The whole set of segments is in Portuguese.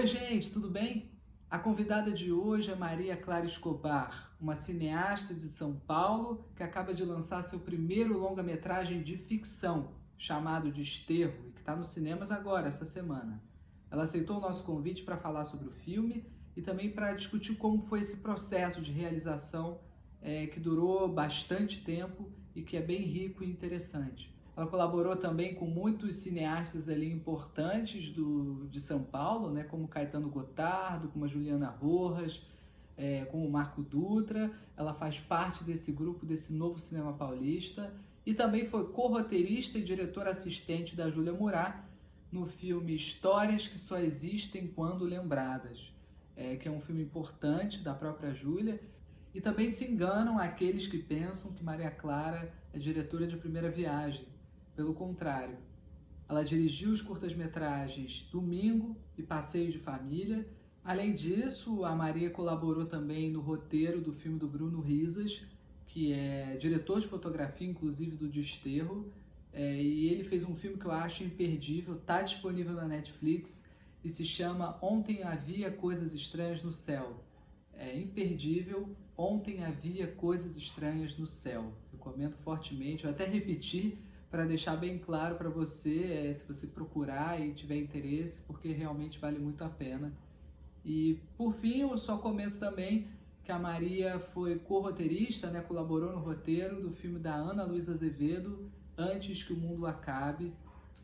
Oi, gente, tudo bem? A convidada de hoje é Maria Clara Escobar, uma cineasta de São Paulo que acaba de lançar seu primeiro longa-metragem de ficção, chamado Desterro, e que está nos cinemas agora, essa semana. Ela aceitou o nosso convite para falar sobre o filme e também para discutir como foi esse processo de realização que durou bastante tempo e que é bem rico e interessante. Ela colaborou também com muitos cineastas ali importantes de São Paulo, né, como Caetano Gotardo, como a Juliana Rojas, como o Marco Dutra. Ela faz parte desse grupo, desse novo cinema paulista, e também foi co-roteirista e diretora assistente da Júlia Murat no filme Histórias que Só Existem Quando Lembradas, que é um filme importante da própria Júlia. E também se enganam aqueles que pensam que Maria Clara é diretora de primeira viagem. Pelo contrário, ela dirigiu os curtas-metragens Domingo e Passeio de Família. Além disso, a Maria colaborou também no roteiro do filme do Bruno Risas, que é diretor de fotografia, inclusive, do Desterro. E ele fez um filme que eu acho imperdível, está disponível na Netflix, e se chama Ontem Havia Coisas Estranhas no Céu. É imperdível, Ontem Havia Coisas Estranhas no Céu. Recomendo fortemente, vou até repetir, para deixar bem claro para você, se você procurar e tiver interesse, porque realmente vale muito a pena. E, por fim, eu só comento também que a Maria foi co-roteirista, né, colaborou no roteiro do filme da Ana Luísa Azevedo, Antes que o Mundo Acabe,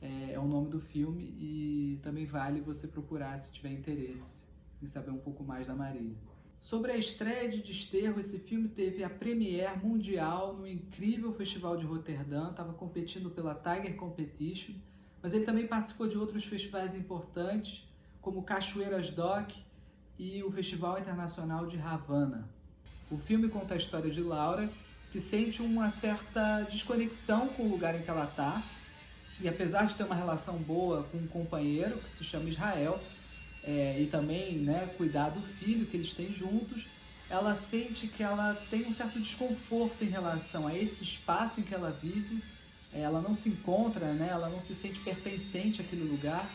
é o nome do filme, e também vale você procurar se tiver interesse em saber um pouco mais da Maria. Sobre a estreia de Desterro, esse filme teve a premiere mundial no incrível Festival de Roterdã, estava competindo pela Tiger Competition, mas ele também participou de outros festivais importantes, como Cachoeiras Doc e o Festival Internacional de Havana. O filme conta a história de Laura, que sente uma certa desconexão com o lugar em que ela está, e apesar de ter uma relação boa com um companheiro, que se chama Israel, e também, né, cuidar do filho que eles têm juntos, ela sente que ela tem um certo desconforto em relação a esse espaço em que ela vive. Ela não se encontra, né, ela não se sente pertencente àquele lugar,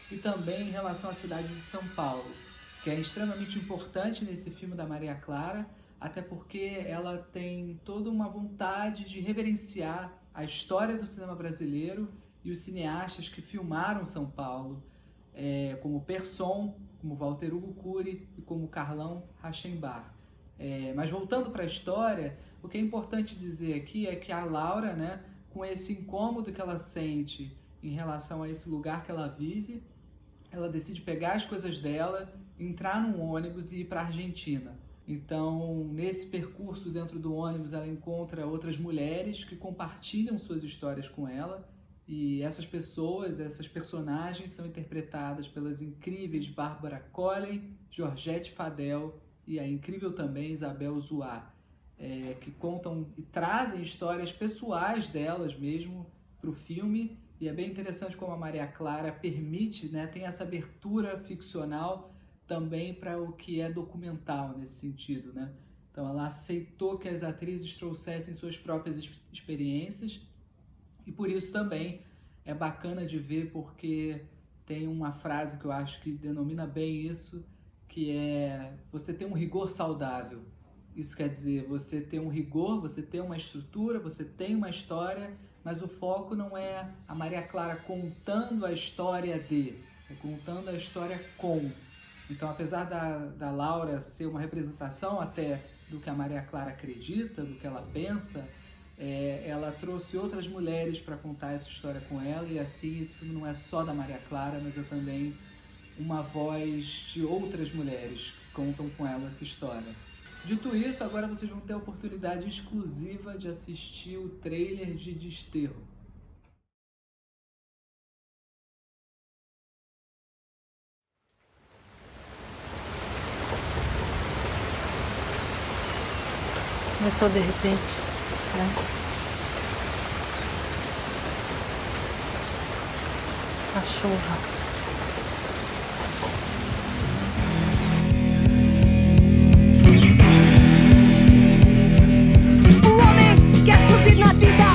e também em relação à cidade de São Paulo, que é extremamente importante nesse filme da Maria Clara, até porque ela tem toda uma vontade de reverenciar a história do cinema brasileiro e os cineastas que filmaram São Paulo, como Persson, como Walter Hugo Cury e como Carlão Rachenbach. Mas voltando para a história, o que é importante dizer aqui é que a Laura, né, com esse incômodo que ela sente em relação a esse lugar que ela vive, ela decide pegar as coisas dela, entrar num ônibus e ir para a Argentina. Então, nesse percurso dentro do ônibus, ela encontra outras mulheres que compartilham suas histórias com ela. E essas pessoas, essas personagens são interpretadas pelas incríveis Bárbara Collen, Georgette Fadel e a incrível também Isabel Zoá, que contam e trazem histórias pessoais delas mesmo para o filme. E é bem interessante como a Maria Clara permite, né, tem essa abertura ficcional também para o que é documental nesse sentido, né? Então ela aceitou que as atrizes trouxessem suas próprias experiências. E por isso também é bacana de ver, porque tem uma frase que eu acho que denomina bem isso, que é: você tem um rigor saudável. Isso quer dizer, você tem um rigor, você tem uma estrutura, você tem uma história, mas o foco não é a Maria Clara contando a história é contando a história com. Então, apesar da Laura ser uma representação até do que a Maria Clara acredita, do que ela pensa, ela trouxe outras mulheres para contar essa história com ela, e assim esse filme não é só da Maria Clara, mas é também uma voz de outras mulheres que contam com ela essa história. Dito isso, agora vocês vão ter a oportunidade exclusiva de assistir o trailer de Desterro. Começou de repente, né? A chuva. O homem quer subir na vida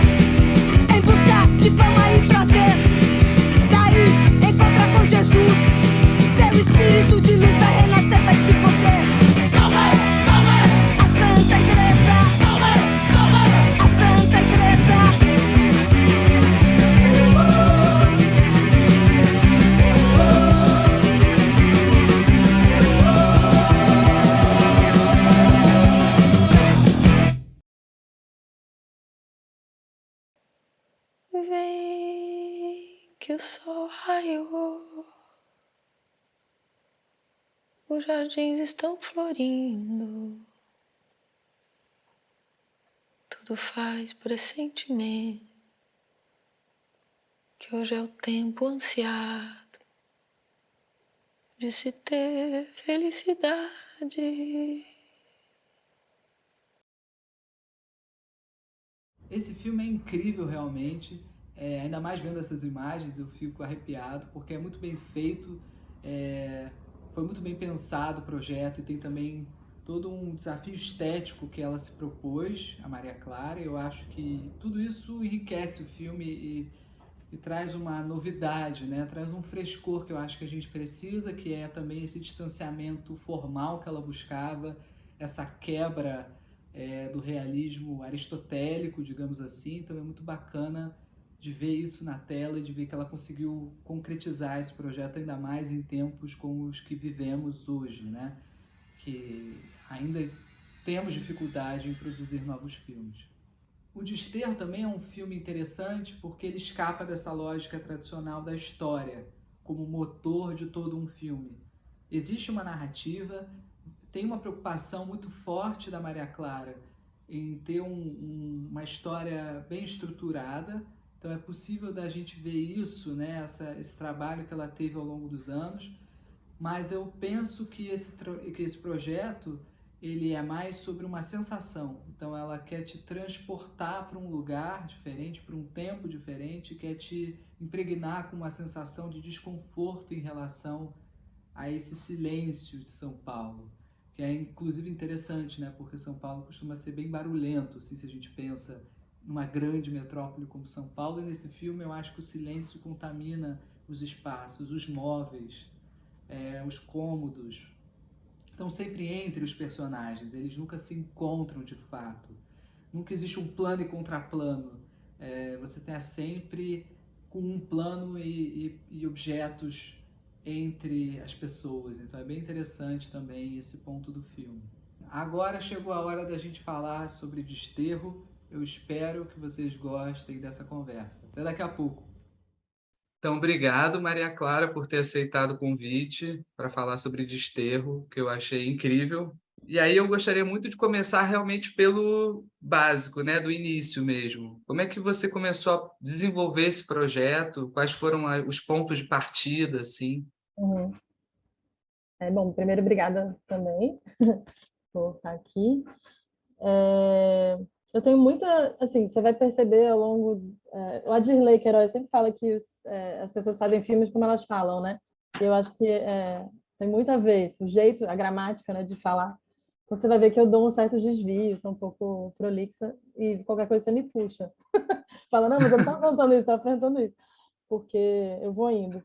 em busca de fama e prazer. Daí encontra com Jesus seu espírito de que o sol raiou, os jardins estão florindo, tudo faz pressentimento que hoje é o tempo ansiado de se ter felicidade. Esse filme é incrível realmente, ainda mais vendo essas imagens eu fico arrepiado, porque é muito bem feito, foi muito bem pensado o projeto e tem também todo um desafio estético que ela se propôs, a Maria Clara. Eu acho que tudo isso enriquece o filme e traz uma novidade, né? Traz um frescor que eu acho que a gente precisa, que é também esse distanciamento formal que ela buscava, essa quebra do realismo aristotélico, digamos assim. Então é muito bacana de ver isso na tela e de ver que ela conseguiu concretizar esse projeto ainda mais em tempos como os que vivemos hoje, né? Que ainda temos dificuldade em produzir novos filmes. O Desterro também é um filme interessante porque ele escapa dessa lógica tradicional da história como motor de todo um filme. Existe uma narrativa, tem uma preocupação muito forte da Maria Clara em ter uma história bem estruturada, então é possível da gente ver isso, né, esse trabalho que ela teve ao longo dos anos, mas eu penso que esse projeto ele é mais sobre uma sensação. Então ela quer te transportar para um lugar diferente, para um tempo diferente, quer te impregnar com uma sensação de desconforto em relação a esse silêncio de São Paulo, que é inclusive interessante, né? Porque São Paulo costuma ser bem barulhento, assim, se a gente pensa numa grande metrópole como São Paulo, e nesse filme eu acho que o silêncio contamina os espaços, os móveis, os cômodos, estão sempre entre os personagens, eles nunca se encontram de fato. Nunca existe um plano e contraplano. Você está sempre com um plano e objetos entre as pessoas. Então é bem interessante também esse ponto do filme. Agora chegou a hora da gente falar sobre Desterro. Eu espero que vocês gostem dessa conversa. Até daqui a pouco. Então, obrigado, Maria Clara, por ter aceitado o convite para falar sobre Desterro, que eu achei incrível. E aí eu gostaria muito de começar realmente pelo básico, né, do início mesmo. Como é que você começou a desenvolver esse projeto? Quais foram os pontos de partida, assim? Uhum. Bom, primeiro, obrigada também por estar aqui. Eu tenho muita, assim, você vai perceber ao longo... o Adirley Queiroz sempre fala que as pessoas fazem filmes como elas falam, né? E eu acho que tem muito a ver isso, o jeito, a gramática, né, de falar. Você vai ver que eu dou um certo desvio, sou um pouco prolixa, e qualquer coisa você me puxa. Fala, não, mas eu não estava perguntando isso, estava perguntando isso. Porque eu vou indo.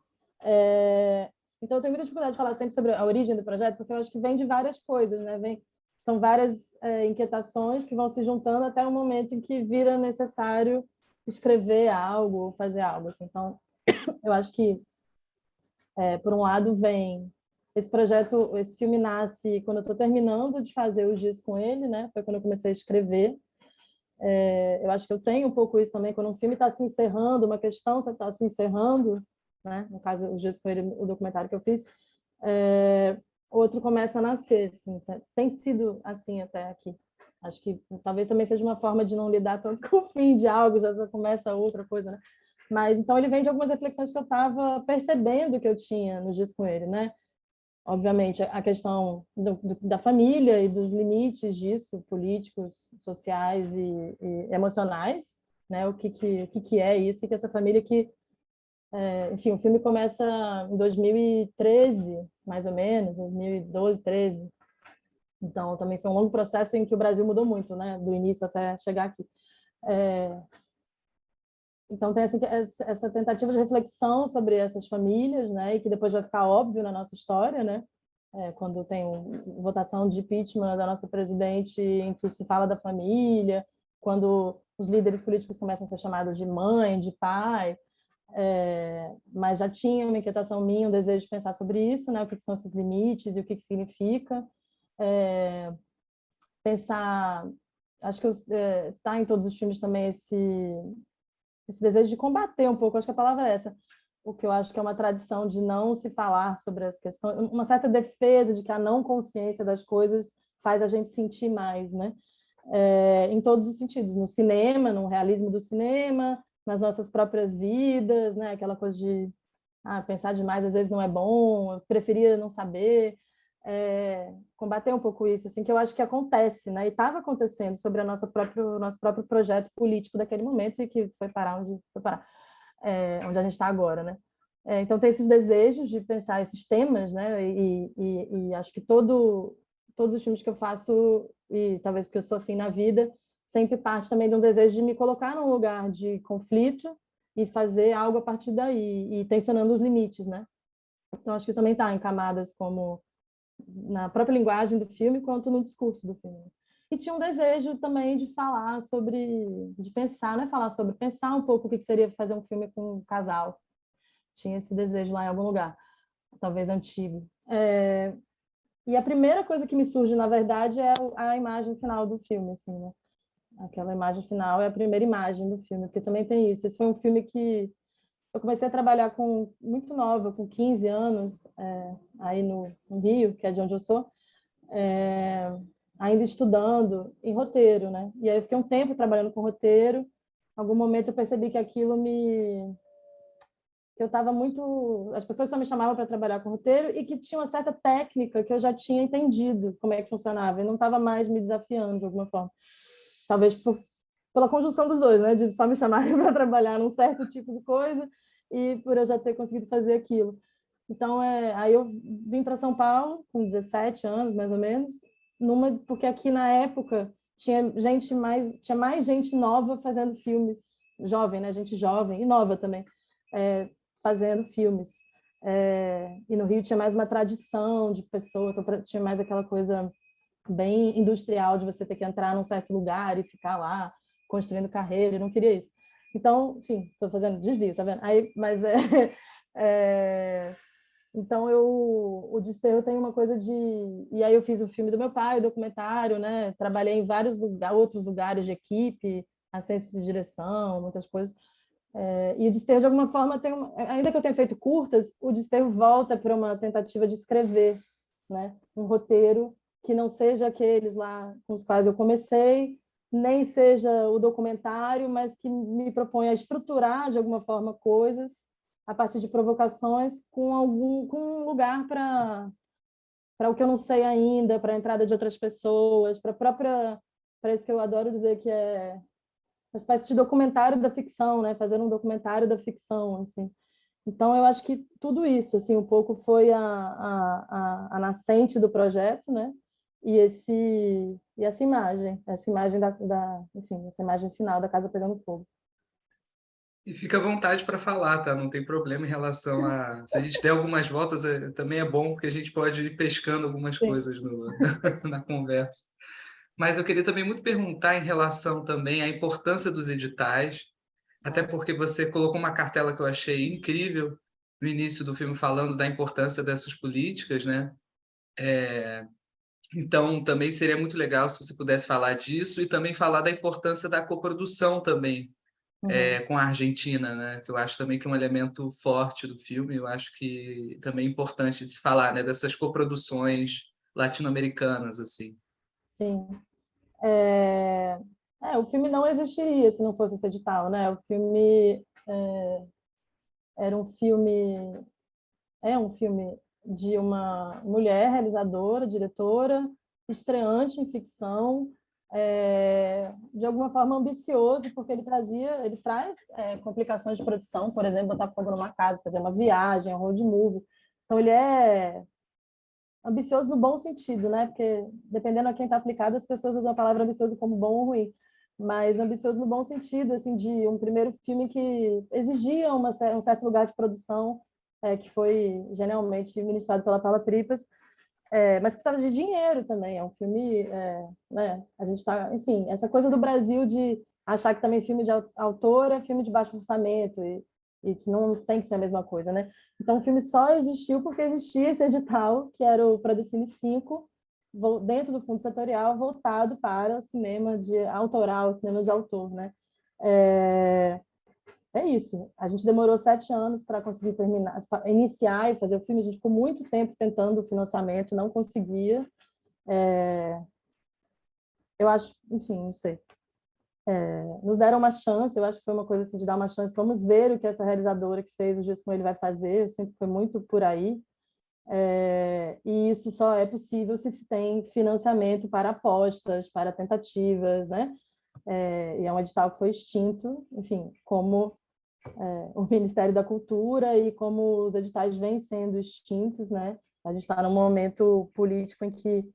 Então, eu tenho muita dificuldade de falar sempre sobre a origem do projeto, porque eu acho que vem de várias coisas, né? São várias inquietações que vão se juntando até o momento em que vira necessário escrever algo ou fazer algo. Assim. Então, eu acho que, por um lado, vem esse projeto, esse filme nasce quando eu estou terminando de fazer os dias com ele, né? Foi quando eu comecei a escrever. Eu acho que eu tenho um pouco isso também, quando um filme está se encerrando, uma questão está se encerrando, né? No caso, os dias com ele, o documentário que eu fiz, outro começa a nascer, assim, tem sido assim até aqui. Acho que talvez também seja uma forma de não lidar tanto com o fim de algo, já começa outra coisa, né? Mas então ele vem de algumas reflexões que eu estava percebendo que eu tinha nos dias com ele, né? Obviamente, a questão da família e dos limites disso, políticos, sociais e emocionais, né? O que é isso, e que essa família que... enfim, o filme começa em 2013, mais ou menos, 2012, 13. Então, também foi um longo processo em que o Brasil mudou muito, né? Do início até chegar aqui. Então, tem essa tentativa de reflexão sobre essas famílias, né? E que depois vai ficar óbvio na nossa história, né? Quando tem votação de impeachment da nossa presidente, em que se fala da família, quando os líderes políticos começam a ser chamados de mãe, de pai, mas já tinha uma inquietação minha, um desejo de pensar sobre isso, né? O que são esses limites e o que significa. Pensar, acho que está em todos os filmes também esse desejo de combater um pouco, acho que a palavra é essa, o que eu acho que é uma tradição de não se falar sobre as questões, uma certa defesa de que a não consciência das coisas faz a gente sentir mais, né? Em todos os sentidos, no cinema, no realismo do cinema, nas nossas próprias vidas, né? Aquela coisa de pensar demais às vezes não é bom, eu preferia não saber, combater um pouco isso, assim, que eu acho que acontece, né? E estava acontecendo sobre nosso próprio projeto político daquele momento e que foi parar onde foi parar, onde a gente está agora, né? Então tem esses desejos de pensar esses temas, né? E acho que todos os filmes que eu faço, e talvez porque eu sou assim na vida, sempre parte também de um desejo de me colocar num lugar de conflito e fazer algo a partir daí, e tensionando os limites, né? Então, acho que isso também está em camadas como na própria linguagem do filme, quanto no discurso do filme. E tinha um desejo também de falar sobre, de pensar, não é falar sobre, pensar um pouco o que seria fazer um filme com um casal. Tinha esse desejo lá em algum lugar, talvez antigo. E a primeira coisa que me surge, na verdade, é a imagem final do filme, assim, né? Aquela imagem final é a primeira imagem do filme, porque também tem isso. Esse foi um filme que eu comecei a trabalhar muito nova, com 15 anos, aí no Rio, que é de onde eu sou, ainda estudando em roteiro, né? E aí eu fiquei um tempo trabalhando com roteiro. Em algum momento eu percebi que aquilo que eu estava muito... As pessoas só me chamavam para trabalhar com roteiro e que tinha uma certa técnica que eu já tinha entendido como é que funcionava e não estava mais me desafiando de alguma forma. Talvez pela conjunção dos dois, né? De só me chamarem para trabalhar num certo tipo de coisa e por eu já ter conseguido fazer aquilo. Então, aí eu vim para São Paulo com 17 anos, mais ou menos, porque aqui na época tinha mais gente nova fazendo filmes, jovem, né? Gente jovem e nova também, fazendo filmes. E no Rio tinha mais uma tradição de pessoa, então tinha mais aquela coisa bem industrial de você ter que entrar num certo lugar e ficar lá construindo carreira, eu não queria isso. Então, enfim, estou fazendo desvio, tá vendo? Aí, mas então o Desterro tem uma coisa de... E aí eu fiz o filme do meu pai, o documentário, né? Trabalhei em vários outros lugares de equipe, assistência de direção, muitas coisas. E o Desterro, de alguma forma, ainda que eu tenha feito curtas, o Desterro volta para uma tentativa de escrever, né? Um roteiro que não seja aqueles lá com os quais eu comecei, nem seja o documentário, mas que me propõe a estruturar, de alguma forma, coisas a partir de provocações com um lugar para o que eu não sei ainda, para a entrada de outras pessoas, para isso que eu adoro dizer que é uma espécie de documentário da ficção, né? Fazer um documentário da ficção, assim. Então, eu acho que tudo isso, assim, um pouco foi a nascente do projeto, né? E essa imagem enfim, essa imagem final da casa pegando fogo. E fica à vontade para falar, tá? Não tem problema em relação a... Se a gente der algumas voltas, também é bom, porque a gente pode ir pescando algumas Sim. coisas na conversa. Mas eu queria também muito perguntar em relação também à importância dos editais, até porque você colocou uma cartela que eu achei incrível no início do filme, falando da importância dessas políticas, né? Então, também seria muito legal se você pudesse falar disso e também falar da importância da coprodução também, com a Argentina, né? Que eu acho também que é um elemento forte do filme. Eu acho que também é importante de se falar, né? Dessas coproduções latino-americanas, assim. Sim. O filme não existiria se não fosse esse edital, né? O filme era um filme... É um filme de uma mulher realizadora, diretora, estreante em ficção, de alguma forma ambicioso, porque ele traz complicações de produção, por exemplo, botar fogo numa casa, fazer uma viagem, um road movie. Então ele é ambicioso no bom sentido, né? Porque dependendo a quem está aplicado, as pessoas usam a palavra ambicioso como bom ou ruim, mas ambicioso no bom sentido, assim, de um primeiro filme que exigia um certo lugar de produção, que foi genialmente ministrado pela Paula Tripas, mas que precisava de dinheiro também. É um filme, né? A gente está, enfim, essa coisa do Brasil de achar que também filme de autor é filme de baixo orçamento e que não tem que ser a mesma coisa, né? Então o filme só existiu porque existia esse edital, que era o Prodecine 5, dentro do fundo setorial, voltado para o cinema de autoral, cinema de autor, né? é isso. A gente demorou 7 anos para conseguir terminar, iniciar e fazer o filme. A gente ficou muito tempo tentando o financiamento, não conseguia. Eu acho, enfim, não sei. Nos deram uma chance, eu acho que foi uma coisa assim de dar uma chance. Vamos ver o que essa realizadora que fez o Dias com Ele vai fazer. Eu sinto que foi muito por aí. E isso só é possível se tem financiamento para apostas, para tentativas, né? E é um edital que foi extinto, enfim, como o Ministério da Cultura e como os editais vêm sendo extintos, né? A gente está num momento político em que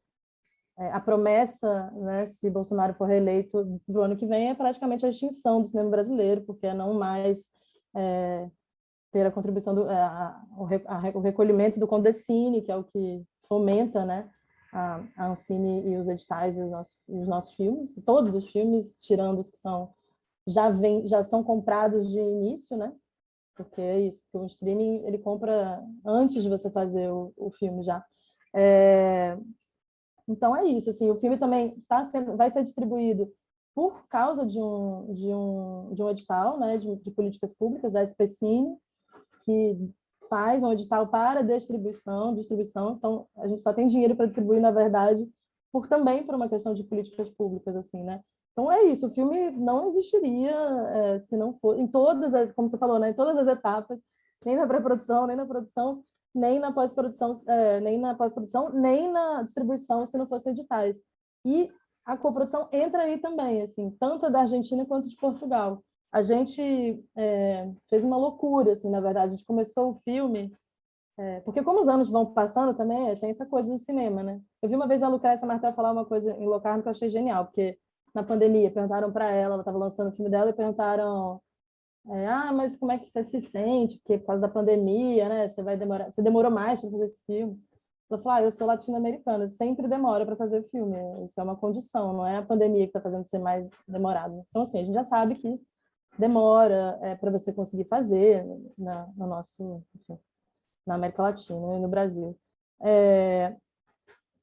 a promessa, né, se Bolsonaro for reeleito para o ano que vem, é praticamente a extinção do cinema brasileiro, porque é não mais ter a contribuição o recolhimento do Condecine, que é o que fomenta, né, a Ancine e os editais e os nossos filmes, todos os filmes, tirando os que já são comprados de início, né? Porque é isso, porque o streaming ele compra antes de você fazer o filme já. Então é isso, assim, o filme também vai ser distribuído por causa de um edital, né, de políticas públicas da SPCine, que faz um edital para distribuição. Então a gente só tem dinheiro para distribuir, na verdade, também por uma questão de políticas públicas, assim, né? Então é isso, o filme não existiria se não for, como você falou, né, em todas as etapas, nem na pré-produção, nem na produção, nem na pós-produção, nem na distribuição, se não fossem editais. E a coprodução entra aí também, assim, tanto da Argentina quanto de Portugal. A gente fez uma loucura, assim, na verdade. A gente começou o filme, porque como os anos vão passando também, tem essa coisa do cinema, né? Eu vi uma vez a Lucrécia Martel falar uma coisa em Locarno que eu achei genial, porque na pandemia perguntaram para ela estava lançando o filme dela, e perguntaram mas como é que você se sente? Porque por causa da pandemia, né? Você demorou mais para fazer esse filme. Ela falou, eu sou latino-americana, sempre demora para fazer filme. Isso é uma condição, não é a pandemia que está fazendo ser mais demorado. Então, assim, a gente já sabe que demora para você conseguir fazer no nosso, enfim, na América Latina e no Brasil.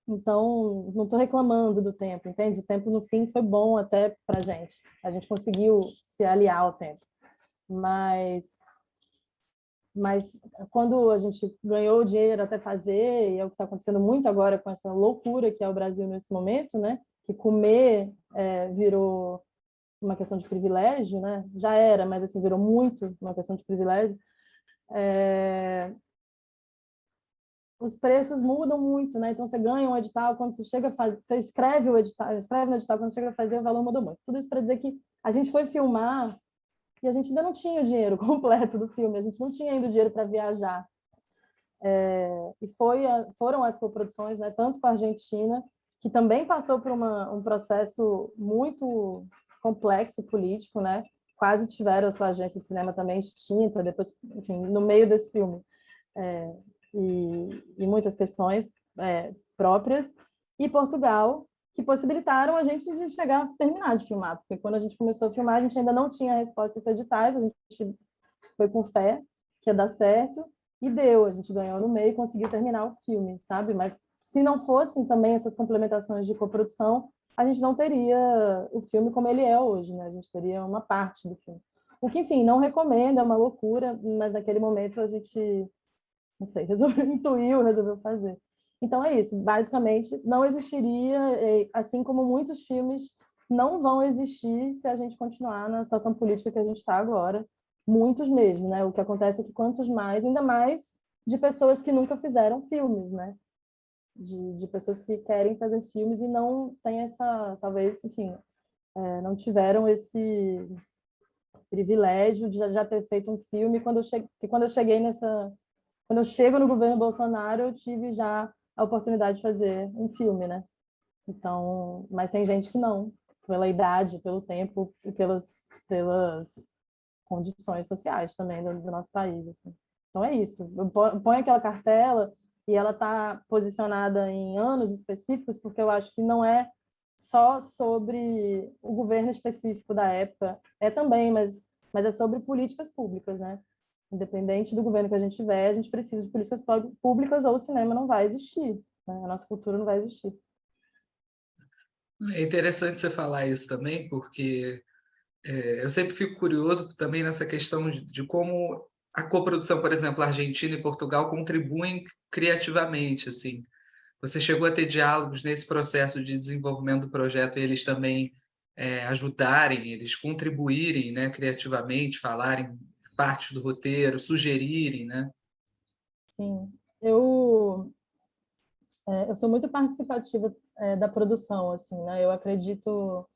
Então, não estou reclamando do tempo, entende? O tempo, no fim, foi bom até para a gente. A gente conseguiu se aliar ao tempo. Mas quando a gente ganhou o dinheiro até fazer, e é o que está acontecendo muito agora com essa loucura que é o Brasil nesse momento, né? Que comer virou uma questão de privilégio, né? Já era, mas assim virou muito uma questão de privilégio. Os preços mudam muito, né? Então você ganha um edital, quando você chega a fazer, você escreve no edital, quando chega a fazer, o valor muda muito. Tudo isso para dizer que a gente foi filmar e a gente ainda não tinha o dinheiro completo do filme, a gente não tinha ainda o dinheiro para viajar. E foram as coproduções, né? Tanto com a Argentina, que também passou por um processo muito complexo político, né? Quase tiveram a sua agência de cinema também extinta, depois, enfim, no meio desse filme. E muitas questões próprias. E Portugal, que possibilitaram a gente de chegar a terminar de filmar, porque quando a gente começou a filmar, a gente ainda não tinha respostas editais, a gente foi com fé que ia dar certo, e deu, a gente ganhou no meio e conseguiu terminar o filme, sabe? Mas se não fossem também essas complementações de coprodução, a gente não teria o filme como ele é hoje, né? A gente teria uma parte do filme. O que, enfim, não recomendo, é uma loucura, mas naquele momento a gente, não sei, resolveu fazer. Então é isso, basicamente não existiria, assim como muitos filmes não vão existir se a gente continuar na situação política que a gente está agora, muitos mesmo, né? O que acontece é que quantos mais, ainda mais de pessoas que nunca fizeram filmes, né? De pessoas que querem fazer filmes e não têm essa, talvez, enfim, não tiveram esse privilégio de já ter feito um filme. Quando eu chego no governo Bolsonaro, eu tive já a oportunidade de fazer um filme, né? Então, mas tem gente que não, pela idade, pelo tempo e pelas condições sociais também do nosso país, assim. Então é isso. Eu ponho aquela cartela e ela está posicionada em anos específicos, porque eu acho que não é só sobre o governo específico da época, também, mas é sobre políticas públicas, né? Independente do governo que a gente tiver, a gente precisa de políticas públicas ou o cinema não vai existir, né? A nossa cultura não vai existir. É interessante você falar isso também, porque Eu sempre fico curioso também nessa questão de como a coprodução, por exemplo, Argentina e Portugal contribuem criativamente, assim. Você chegou a ter diálogos nesse processo de desenvolvimento do projeto e eles também, ajudarem, eles contribuírem, né, criativamente, falarem partes do roteiro, sugerirem, né? Sim, eu sou muito participativa da produção, assim, né? Eu acredito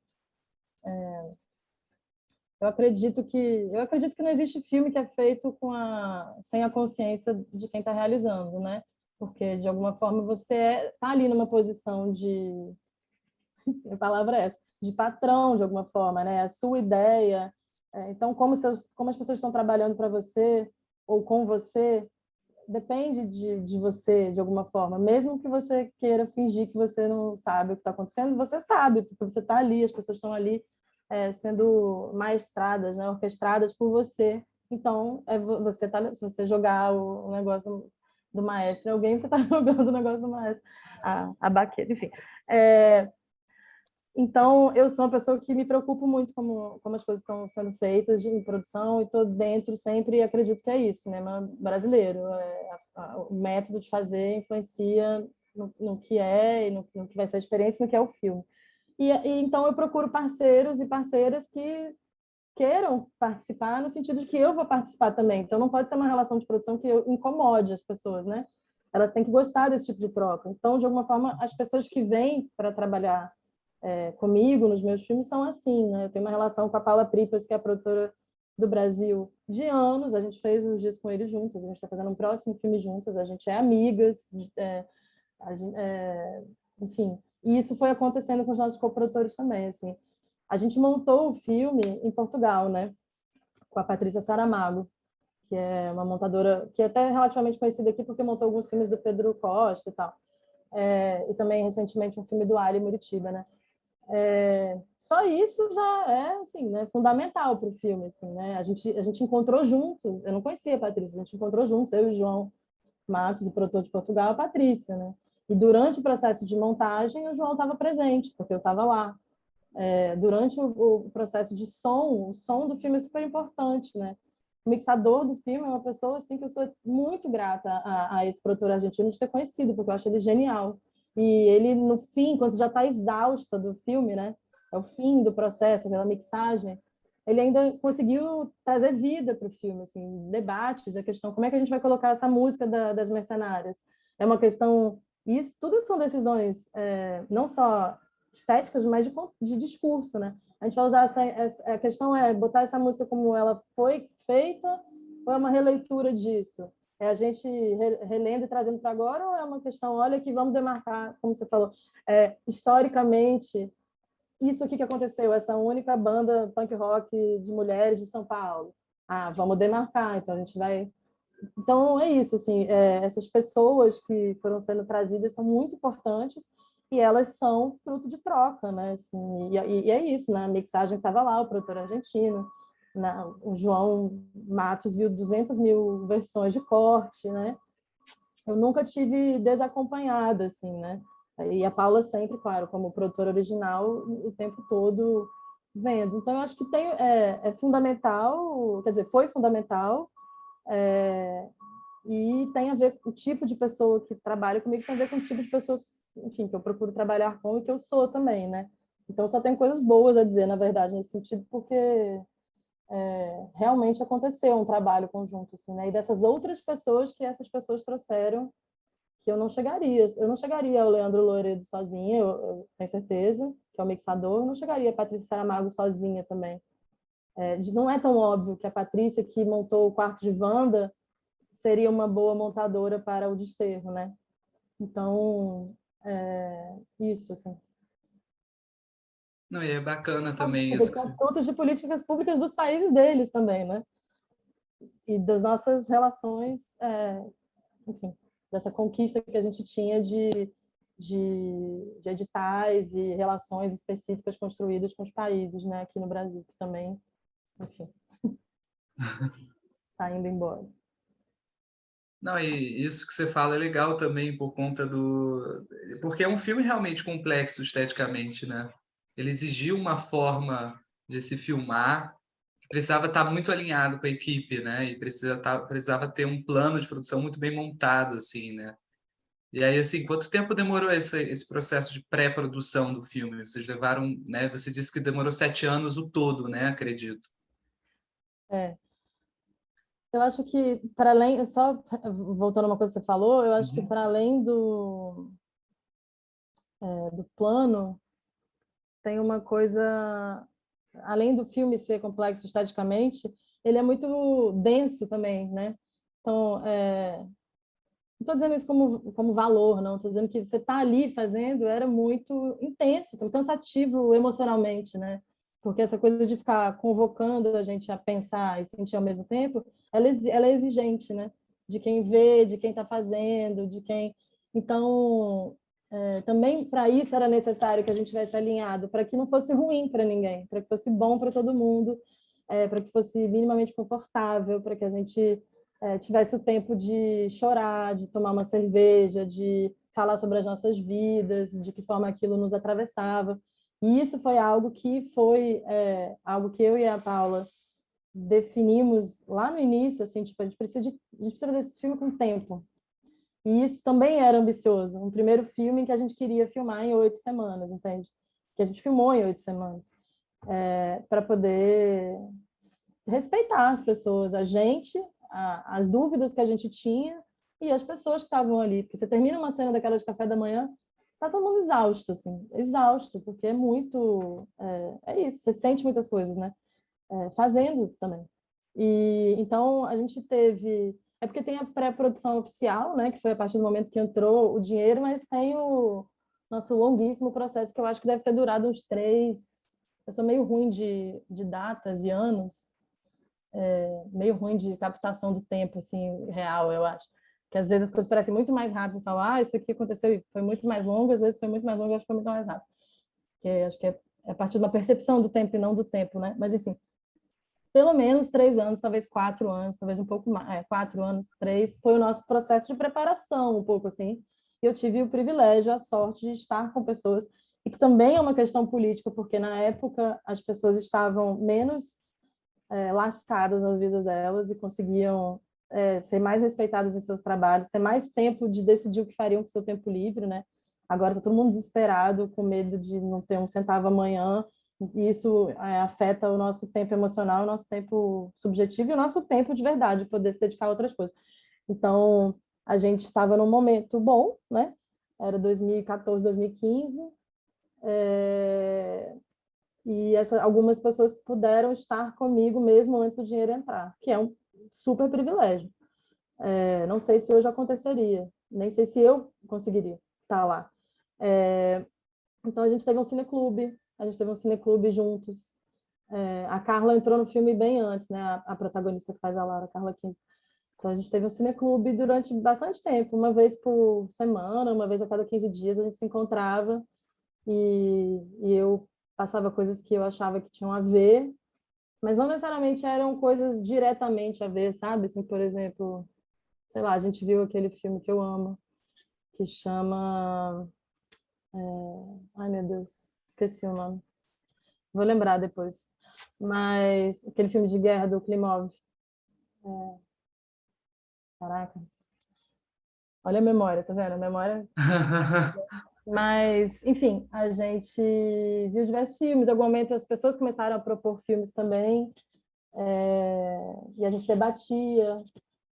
que não existe filme que é feito sem a consciência de quem está realizando, né? Porque de alguma forma você está ali numa posição a palavra é essa, de patrão de alguma forma, né? A sua ideia. Então, como as pessoas estão trabalhando para você ou com você depende de você, de alguma forma. Mesmo que você queira fingir que você não sabe o que está acontecendo, você sabe, porque você está ali, as pessoas estão ali sendo maestradas, né, orquestradas por você. Então, se você jogar o negócio do maestro em alguém, você está jogando o negócio do maestro, a baqueta, enfim. Então, eu sou uma pessoa que me preocupo muito como as coisas estão sendo feitas em produção e estou dentro sempre e acredito que é isso, né? Brasileiro. O método de fazer influencia no que é e no que vai ser a experiência, no que é o filme. Então, eu procuro parceiros e parceiras que queiram participar no sentido de que eu vou participar também. Então, não pode ser uma relação de produção que eu incomode as pessoas, né? Elas têm que gostar desse tipo de troca. Então, de alguma forma, as pessoas que vêm para trabalhar comigo nos meus filmes são assim, né? Eu tenho uma relação com a Paula Pripas, que é a produtora do Brasil de anos, a gente fez uns dias com eles juntos, a gente está fazendo um próximo filme juntos, a gente é amigas, enfim. E isso foi acontecendo com os nossos coprodutores também, assim. A gente montou o filme em Portugal, né? Com a Patrícia Saramago, que é uma montadora que é até relativamente conhecida aqui porque montou alguns filmes do Pedro Costa e tal. E também recentemente um filme do Ari Muritiba, né? Só isso já é assim, né, fundamental para o filme, assim, né? A gente encontrou juntos, eu não conhecia a Patrícia, a gente encontrou juntos, eu e o João Matos, o produtor de Portugal, a Patrícia, né? E durante o processo de montagem, o João estava presente, porque eu estava lá. Durante o processo de som, o som do filme é super importante, né? O mixador do filme é uma pessoa assim que eu sou muito grata a esse produtor argentino de ter conhecido, porque eu acho ele genial. E ele, no fim, quando você já está exausta do filme, né? É o fim do processo, aquela mixagem, ele ainda conseguiu trazer vida para o filme, assim, debates, a questão como é que a gente vai colocar essa música das mercenárias. É uma questão... Isso tudo são decisões não só estéticas, mas de discurso, né? A gente vai usar a questão é botar essa música como ela foi feita ou é uma releitura disso? É a gente relendo e trazendo para agora ou é uma questão, olha que vamos demarcar, como você falou, historicamente, isso aqui que aconteceu, essa única banda punk rock de mulheres de São Paulo. Vamos demarcar, então a gente vai... Então é isso, assim, essas pessoas que foram sendo trazidas são muito importantes e elas são fruto de troca, né? Assim, e é isso, né? A mixagem estava lá, o produtor argentino, o João Matos viu 200 mil versões de corte, né? Eu nunca tive desacompanhada, assim, né? E a Paula sempre, claro, como produtora original, o tempo todo vendo. Então, eu acho que é fundamental, quer dizer, foi fundamental, e tem a ver com o tipo de pessoa que trabalha comigo, tem a ver com o tipo de pessoa, enfim, que eu procuro trabalhar com e que eu sou também, né? Então, só tenho coisas boas a dizer, na verdade, nesse sentido, porque realmente aconteceu um trabalho conjunto, assim, né? E dessas outras pessoas que essas pessoas trouxeram, que eu não chegaria ao Leandro Louredo sozinha, eu tenho certeza, que é o mixador, eu não chegaria a Patrícia Saramago sozinha também. Não é tão óbvio que a Patrícia, que montou o quarto de Wanda, seria uma boa montadora para o Desterro, né? Então, isso, assim. Não, e é bacana também isso Eles são frutos de políticas públicas dos países deles também, né? E das nossas relações, enfim, dessa conquista que a gente tinha de editais e relações específicas construídas com os países, né? Aqui no Brasil, que também, enfim, está indo embora. Não, e isso que você fala é legal também por conta do... Porque é um filme realmente complexo esteticamente, né? Ele exigiu uma forma de se filmar, precisava estar muito alinhado com a equipe, né? E precisava ter um plano de produção muito bem montado, assim, né? E aí, assim, quanto tempo demorou esse processo de pré-produção do filme? Vocês levaram, né? Você disse que demorou 7 anos o todo, né? Acredito. É. Eu acho que, para além, só voltando a uma coisa que você falou, eu acho que Uhum. para além do plano, tem uma coisa, além do filme ser complexo esteticamente, ele é muito denso também, né? Então, não estou dizendo isso como valor, não. Estou dizendo que você está ali fazendo era muito intenso, cansativo emocionalmente, né? Porque essa coisa de ficar convocando a gente a pensar e sentir ao mesmo tempo, ela é exigente, né? De quem vê, de quem está fazendo, de quem... Então, também para isso era necessário que a gente tivesse alinhado, para que não fosse ruim para ninguém, para que fosse bom para todo mundo, para que fosse minimamente confortável, para que a gente tivesse o tempo de chorar, de tomar uma cerveja, de falar sobre as nossas vidas, de que forma aquilo nos atravessava. E isso foi algo que algo que eu e a Paula definimos lá no início, assim, tipo, a gente precisa fazer esse filme com tempo. E isso também era ambicioso. Um primeiro filme que a gente queria filmar em 8 semanas, entende? Que a gente filmou em 8 semanas. Para poder respeitar as pessoas, a gente, as dúvidas que a gente tinha e as pessoas que estavam ali. Porque você termina uma cena daquela de café da manhã, tá todo mundo exausto, assim, exausto, porque é muito... É isso, você sente muitas coisas, né? Fazendo também. E então a gente teve... É porque tem a pré-produção oficial, né, que foi a partir do momento que entrou o dinheiro, mas tem o nosso longuíssimo processo, que eu acho que deve ter durado uns 3... Eu sou meio ruim de datas e anos, meio ruim de captação do tempo, assim, real, eu acho. Que às vezes as coisas parecem muito mais rápidas e falam, isso aqui aconteceu e foi muito mais longo, às vezes foi muito mais longo e acho que foi muito mais rápido. Que acho que é a partir de uma percepção do tempo e não do tempo, né? Mas, enfim, pelo menos 3 anos, talvez 4 anos, talvez um pouco mais, 4 anos, 3, foi o nosso processo de preparação, um pouco assim. E eu tive o privilégio, a sorte de estar com pessoas, e que também é uma questão política, porque na época as pessoas estavam menos lascadas na vida delas e conseguiam ser mais respeitadas em seus trabalhos, ter mais tempo de decidir o que fariam com o seu tempo livre, né? Agora está todo mundo desesperado, com medo de não ter um centavo amanhã, e isso afeta o nosso tempo emocional, o nosso tempo subjetivo e o nosso tempo de verdade, poder se dedicar a outras coisas. Então, a gente estava num momento bom, né? Era 2014, 2015, e algumas pessoas puderam estar comigo mesmo antes do dinheiro entrar, que é um super privilégio. Não sei se hoje aconteceria, nem sei se eu conseguiria estar lá. Então a gente teve um cineclube juntos. A Carla entrou no filme bem antes, né? A protagonista que faz a Laura, a Carla 15. Então a gente teve um cineclube durante bastante tempo, uma vez por semana, uma vez a cada 15 dias a gente se encontrava e eu passava coisas que eu achava que tinham a ver, mas não necessariamente eram coisas diretamente a ver, sabe? Assim, por exemplo, sei lá, a gente viu aquele filme que eu amo, que chama... Ai, meu Deus, esqueci o nome. Vou lembrar depois. Mas aquele filme de guerra do Klimov. Caraca. Olha a memória, tá vendo? A memória... Mas, enfim, a gente viu diversos filmes. Em algum momento as pessoas começaram a propor filmes também. E a gente debatia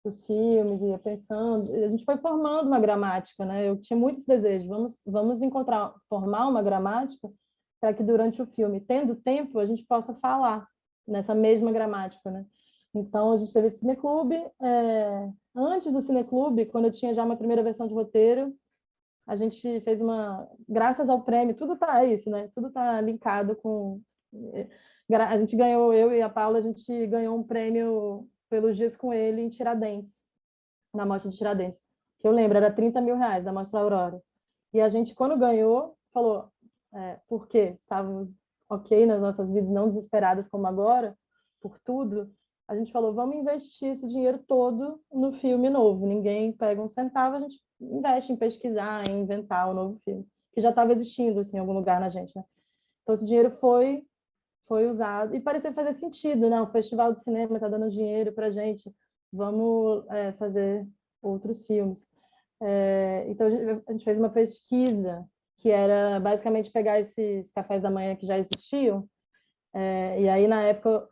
os filmes, ia pensando. A gente foi formando uma gramática, né? Eu tinha muito esse desejo. Vamos formar uma gramática para que durante o filme, tendo tempo, a gente possa falar nessa mesma gramática, né? Então, a gente teve esse cineclube. Antes do cineclube, quando eu tinha já uma primeira versão de roteiro, a gente fez graças ao prêmio, tudo tá isso, né? Tudo tá linkado com... A gente ganhou, eu e a Paula, a gente ganhou um prêmio pelos dias com ele em Tiradentes, na Mostra de Tiradentes, que eu lembro, era R$ 30.000 da Mostra Aurora. E a gente, quando ganhou, falou, por quê? Estávamos ok nas nossas vidas, não desesperadas como agora, por tudo. A gente falou, vamos investir esse dinheiro todo no filme novo. Ninguém pega um centavo, a gente investe em pesquisar, em inventar o novo filme, que já estava existindo assim, em algum lugar na gente, né? Então, esse dinheiro foi foi usado, e parecia fazer sentido, né? O Festival de Cinema está dando dinheiro para a gente, vamos fazer outros filmes. Então, a gente fez uma pesquisa, que era basicamente pegar esses cafés da manhã que já existiam, e aí, na época,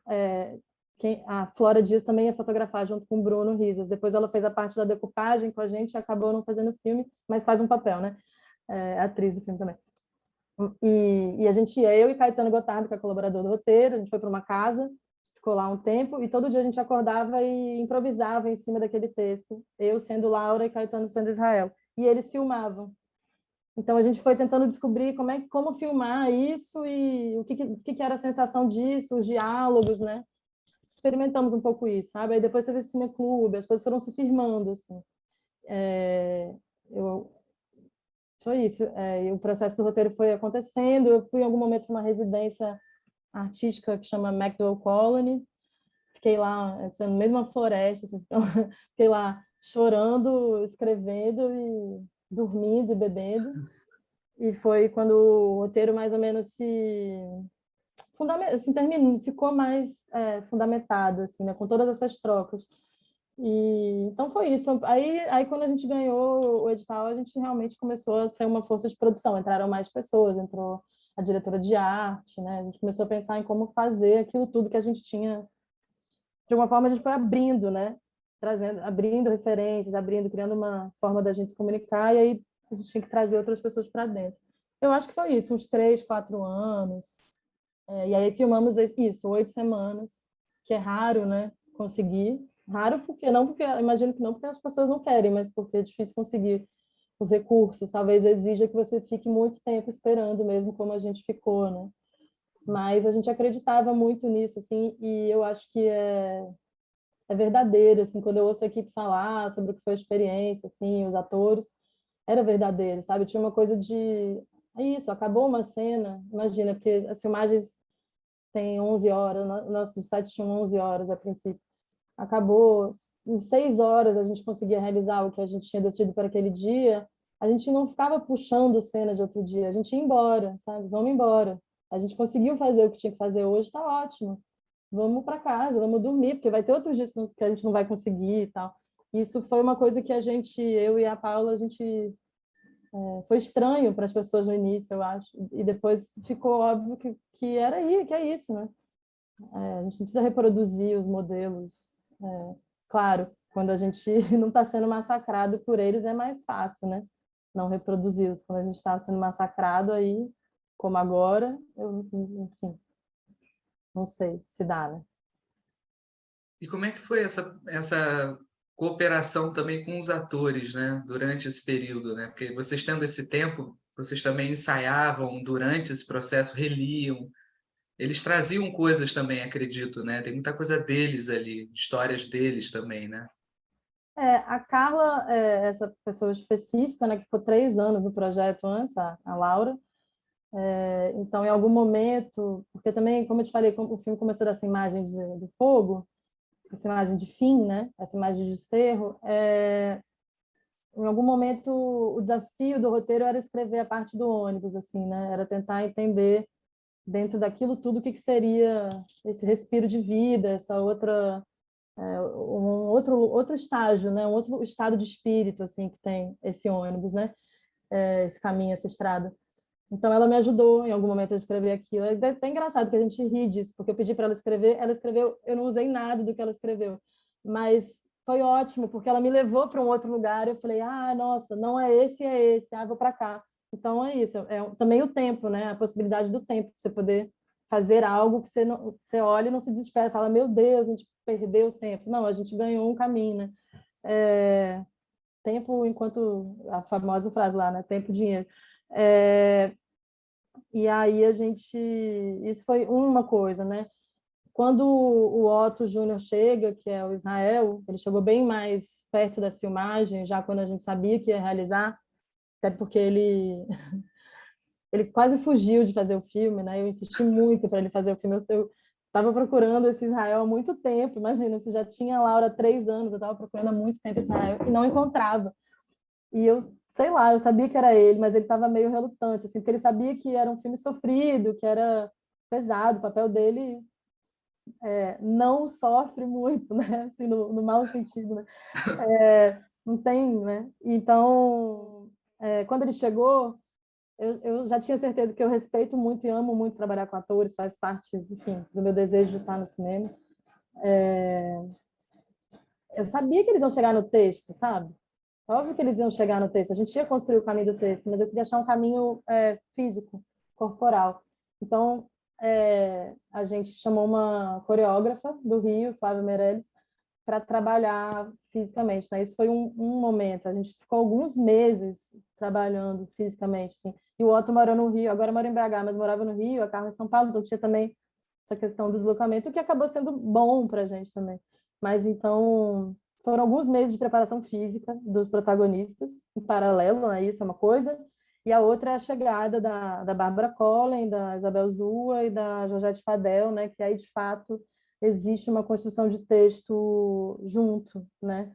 a Flora Dias também ia fotografar junto com o Bruno Risas. Depois ela fez a parte da decupagem com a gente e acabou não fazendo filme, mas faz um papel, né? Atriz do filme também. E a gente ia, eu e Caetano Gotardo, que é colaborador do roteiro, a gente foi para uma casa, ficou lá um tempo, e todo dia a gente acordava e improvisava em cima daquele texto, eu sendo Laura e Caetano sendo Israel. E eles filmavam. Então a gente foi tentando descobrir como filmar isso e o que era a sensação disso, os diálogos, né? Experimentamos um pouco isso, sabe? Aí depois teve esse cineclube, as coisas foram se firmando, assim. Foi isso. E o processo do roteiro foi acontecendo. Eu fui em algum momento para uma residência artística que chama MacDowell Colony. Fiquei lá, no meio de uma floresta, assim, então, fiquei lá chorando, escrevendo e dormindo e bebendo. E foi quando o roteiro mais ou menos terminou, ficou mais fundamentado, assim, né, com todas essas trocas. Então foi isso. Aí quando a gente ganhou o edital, a gente realmente começou a ser uma força de produção. Entraram mais pessoas, entrou a diretora de arte, né? A gente começou a pensar em como fazer aquilo tudo que a gente tinha. De alguma forma a gente foi abrindo, né? Abrindo referências, criando uma forma da gente se comunicar, e aí a gente tinha que trazer outras pessoas para dentro. Eu acho que foi isso, uns 3, 4 anos. E aí filmamos isso, 8 semanas, que é raro, né? Conseguir. Raro porque imagino que não porque as pessoas não querem, mas porque é difícil conseguir os recursos. Talvez exija que você fique muito tempo esperando mesmo, como a gente ficou, né? Mas a gente acreditava muito nisso, assim, e eu acho que é verdadeiro, assim, quando eu ouço a equipe falar sobre o que foi a experiência, assim, os atores, era verdadeiro, sabe? Tinha uma coisa de... isso, acabou uma cena, imagina, porque as filmagens têm 11 horas, nosso site tinha 11 horas a princípio. Acabou, em 6 horas a gente conseguia realizar o que a gente tinha decidido para aquele dia, a gente não ficava puxando cena de outro dia, a gente ia embora, sabe? Vamos embora. A gente conseguiu fazer o que tinha que fazer hoje, está ótimo. Vamos para casa, vamos dormir, porque vai ter outros dias que a gente não vai conseguir e tal. Isso foi uma coisa que eu e a Paula, foi estranho para as pessoas no início, eu acho. E depois ficou óbvio que era aí, que é isso, né? A gente não precisa reproduzir os modelos. Claro, quando a gente não está sendo massacrado por eles, é mais fácil, né? Não reproduzi-los. Quando a gente está sendo massacrado, aí, como agora, enfim, não sei se dá, né? E como é que foi essa cooperação também com os atores, né, durante esse período, né? Porque vocês tendo esse tempo, vocês também ensaiavam durante esse processo, reliam. Eles traziam coisas também, acredito, né? Tem muita coisa deles ali, histórias deles também, né? A Carla, essa pessoa específica, né, que ficou 3 anos no projeto antes, a Laura. Então, em algum momento, porque também, como eu te falei, o filme começou dessa imagem de fogo, essa imagem de fim, né? Essa imagem de desterro. Em algum momento, o desafio do roteiro era escrever a parte do ônibus, assim, né? Era tentar entender dentro daquilo tudo o que seria esse respiro de vida, essa outra um outro estágio, né? Um outro estado de espírito, assim, que tem esse ônibus, né? Esse caminho, essa estrada. Então, ela me ajudou em algum momento a escrever aquilo. É até engraçado que a gente ri disso, porque eu pedi para ela escreveu, eu não usei nada do que ela escreveu, mas foi ótimo, porque ela me levou para um outro lugar, eu falei, nossa, não é esse, vou para cá. Então, é isso, também o tempo, né? A possibilidade do tempo, você poder fazer algo que você olha e não se desespera, fala, meu Deus, a gente perdeu o tempo. Não, a gente ganhou um caminho, né? Tempo enquanto... A famosa frase lá, né? Tempo, dinheiro. E aí isso foi uma coisa, né? Quando o Otto Júnior chega, que é o Israel, ele chegou bem mais perto da filmagem, já quando a gente sabia que ia realizar, até porque ele quase fugiu de fazer o filme, né? Eu insisti muito para ele fazer o filme. Eu estava procurando esse Israel há muito tempo. Imagina, você já tinha a Laura há 3 anos, eu estava procurando há muito tempo esse Israel e não encontrava. E eu, sei lá, eu sabia que era ele, mas ele estava meio relutante, assim, porque ele sabia que era um filme sofrido, que era pesado, o papel dele não sofre muito, né? Assim, no mau sentido, né? Não tem, né? Então, quando ele chegou, eu já tinha certeza que eu respeito muito e amo muito trabalhar com atores, faz parte, enfim, do meu desejo de estar no cinema. Eu sabia que eles iam chegar no texto, sabe? Óbvio que eles iam chegar no texto. A gente ia construir o caminho do texto, mas eu queria achar um caminho físico, corporal. Então, a gente chamou uma coreógrafa do Rio, Flávia Meirelles, para trabalhar fisicamente, né? Isso foi um momento. A gente ficou alguns meses trabalhando fisicamente, assim. E o Otto morou no Rio, agora mora em BH, mas morava no Rio, a Carla em São Paulo, então tinha também essa questão do deslocamento, que acabou sendo bom para a gente também. Mas então foram alguns meses de preparação física dos protagonistas, em paralelo, né? Isso é uma coisa. E a outra é a chegada da Bárbara Collen, da Isabel Zua e da Georgette Fadel, né? Que aí, de fato, existe uma construção de texto junto, né?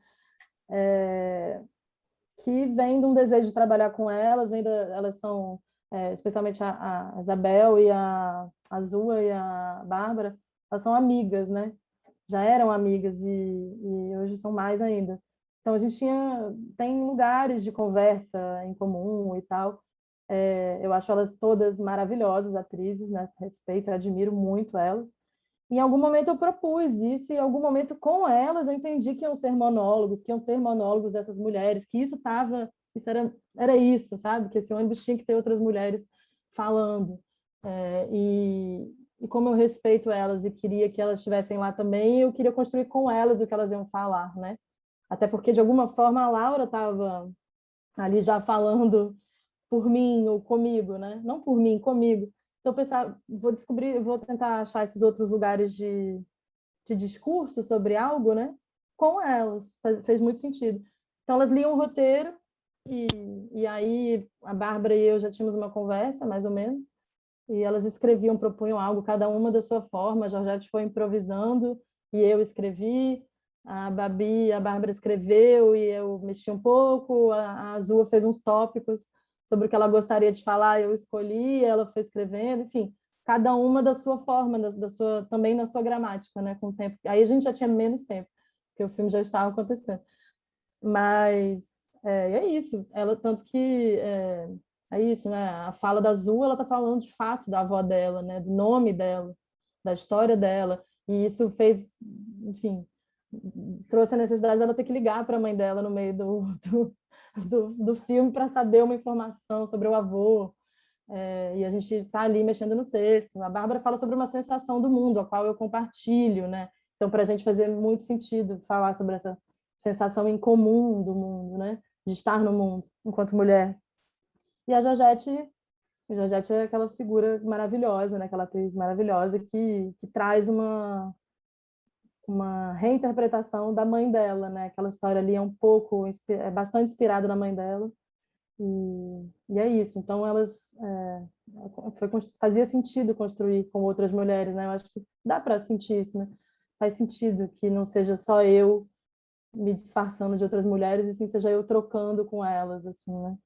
Que vem de um desejo de trabalhar com elas, elas são, especialmente a Isabel e a Zua e a Bárbara, elas são amigas, né? Já eram amigas e hoje são mais ainda. Então a gente tem lugares de conversa em comum e tal. Eu acho elas todas maravilhosas atrizes, né? Nesse respeito, eu admiro muito elas. Em algum momento eu propus isso, e em algum momento com elas eu entendi que iam ser monólogos, que iam ter monólogos dessas mulheres, que era isso, sabe? Que esse ônibus tinha que ter outras mulheres falando. E como eu respeito elas e queria que elas estivessem lá também, eu queria construir com elas o que elas iam falar, né? Até porque, de alguma forma, a Laura estava ali já falando por mim ou comigo, né? Não por mim, comigo. Então, eu pensava, vou tentar achar esses outros lugares de discurso sobre algo, né? Com elas. Fez muito sentido. Então, elas liam o roteiro e aí a Bárbara e eu já tínhamos uma conversa, mais ou menos, e elas escreviam, propunham algo, cada uma da sua forma. A Georgette foi improvisando e eu escrevi. A Babi e a Bárbara escreveu e eu mexi um pouco. A Azul fez uns tópicos sobre o que ela gostaria de falar, eu escolhi, ela foi escrevendo, enfim, cada uma da sua forma, também na sua gramática, né, com o tempo. Aí a gente já tinha menos tempo, porque o filme já estava acontecendo. Mas é isso, ela tanto que é isso, né? A fala da Azul, ela está falando de fato da avó dela, né, do nome dela, da história dela, e isso fez, enfim, trouxe a necessidade dela ter que ligar para a mãe dela no meio do filme para saber uma informação sobre o avô. E a gente está ali mexendo no texto. A Bárbara fala sobre uma sensação do mundo, a qual eu compartilho, né? Então, para a gente fazer muito sentido falar sobre essa sensação em comum do mundo, né? De estar no mundo enquanto mulher. E a Georgette é aquela figura maravilhosa, né? Aquela atriz maravilhosa que traz uma reinterpretação da mãe dela, né? Aquela história ali é bastante inspirada na mãe dela. E é isso. Então, fazia sentido construir com outras mulheres, né? Eu acho que dá para sentir isso, né? Faz sentido que não seja só eu me disfarçando de outras mulheres, e sim seja eu trocando com elas, assim, né?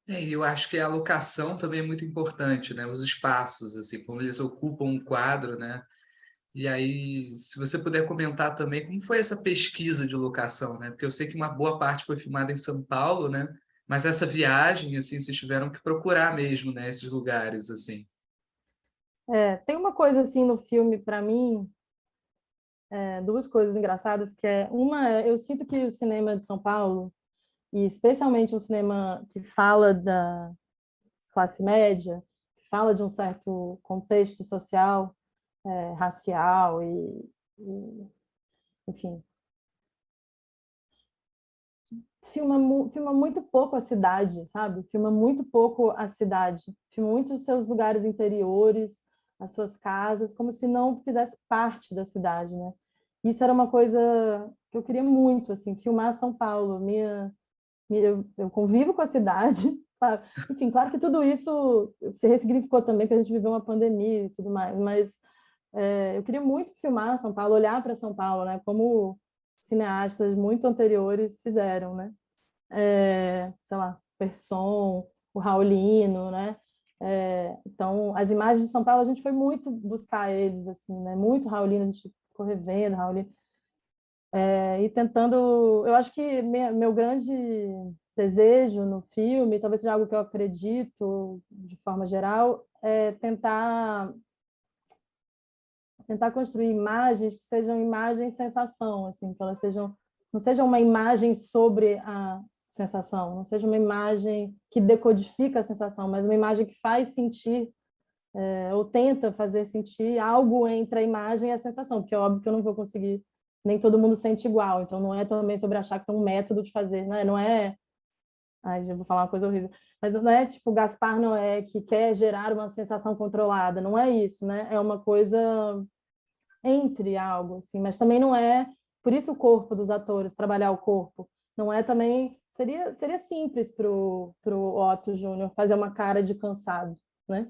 E eu acho que a locação também é muito importante, né? Os espaços, assim, como eles ocupam um quadro, né? E aí, se você puder comentar também como foi essa pesquisa de locação, né? Porque eu sei que uma boa parte foi filmada em São Paulo, né? Mas essa viagem, assim, vocês tiveram que procurar mesmo, né? Esses lugares, assim. Tem uma coisa assim no filme para mim, duas coisas engraçadas, que eu sinto que o cinema de São Paulo, e especialmente um cinema que fala da classe média, que fala de um certo contexto social, racial enfim, filma muito pouco a cidade, sabe? Filma muito pouco a cidade, filma muito os seus lugares interiores, as suas casas, como se não fizesse parte da cidade, né? Isso era uma coisa que eu queria muito, assim, filmar São Paulo. Eu convivo com a cidade, claro. Enfim, claro que tudo isso se ressignificou também, que a gente viveu uma pandemia e tudo mais, mas eu queria muito filmar São Paulo, olhar para São Paulo, né? Como cineastas muito anteriores fizeram, né? Sei lá, Persson, o Raulino, né? Então, as imagens de São Paulo, a gente foi muito buscar eles, assim, né? Muito Raulino, a gente ficou revendo Raulino. E tentando... Eu acho que meu grande desejo no filme, talvez seja algo que eu acredito, de forma geral, é tentar construir imagens que sejam imagens sensação, assim, que elas não sejam uma imagem sobre a sensação, não seja uma imagem que decodifica a sensação, mas uma imagem que faz sentir, ou tenta fazer sentir algo entre a imagem e a sensação, porque é óbvio que eu não vou conseguir, nem todo mundo sente igual, então não é também sobre achar que tem um método de fazer, né? Não é... Ai, já vou falar uma coisa horrível. Mas não é tipo Gaspar Noé que quer gerar uma sensação controlada, não é isso, né? É uma coisa entre algo, assim, mas também não é... Por isso o corpo dos atores, trabalhar o corpo, não é também... Seria simples para o Otto Júnior fazer uma cara de cansado, né?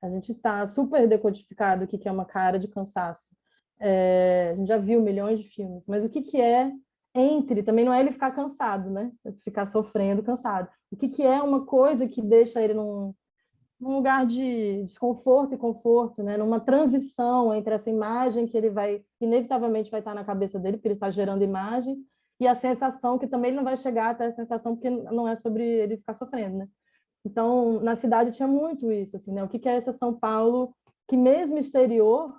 A gente está super decodificado o que é uma cara de cansaço. A gente já viu milhões de filmes, mas o que é entre, também não é ele ficar cansado, né? Ficar sofrendo, cansado. O que é uma coisa que deixa ele num lugar de desconforto e conforto, né? Numa transição entre essa imagem que ele inevitavelmente vai estar na cabeça dele, porque ele está gerando imagens, e a sensação que também ele não vai chegar até a sensação, porque não é sobre ele ficar sofrendo, né? Então, na cidade tinha muito isso, assim, né? O que é essa São Paulo que mesmo exterior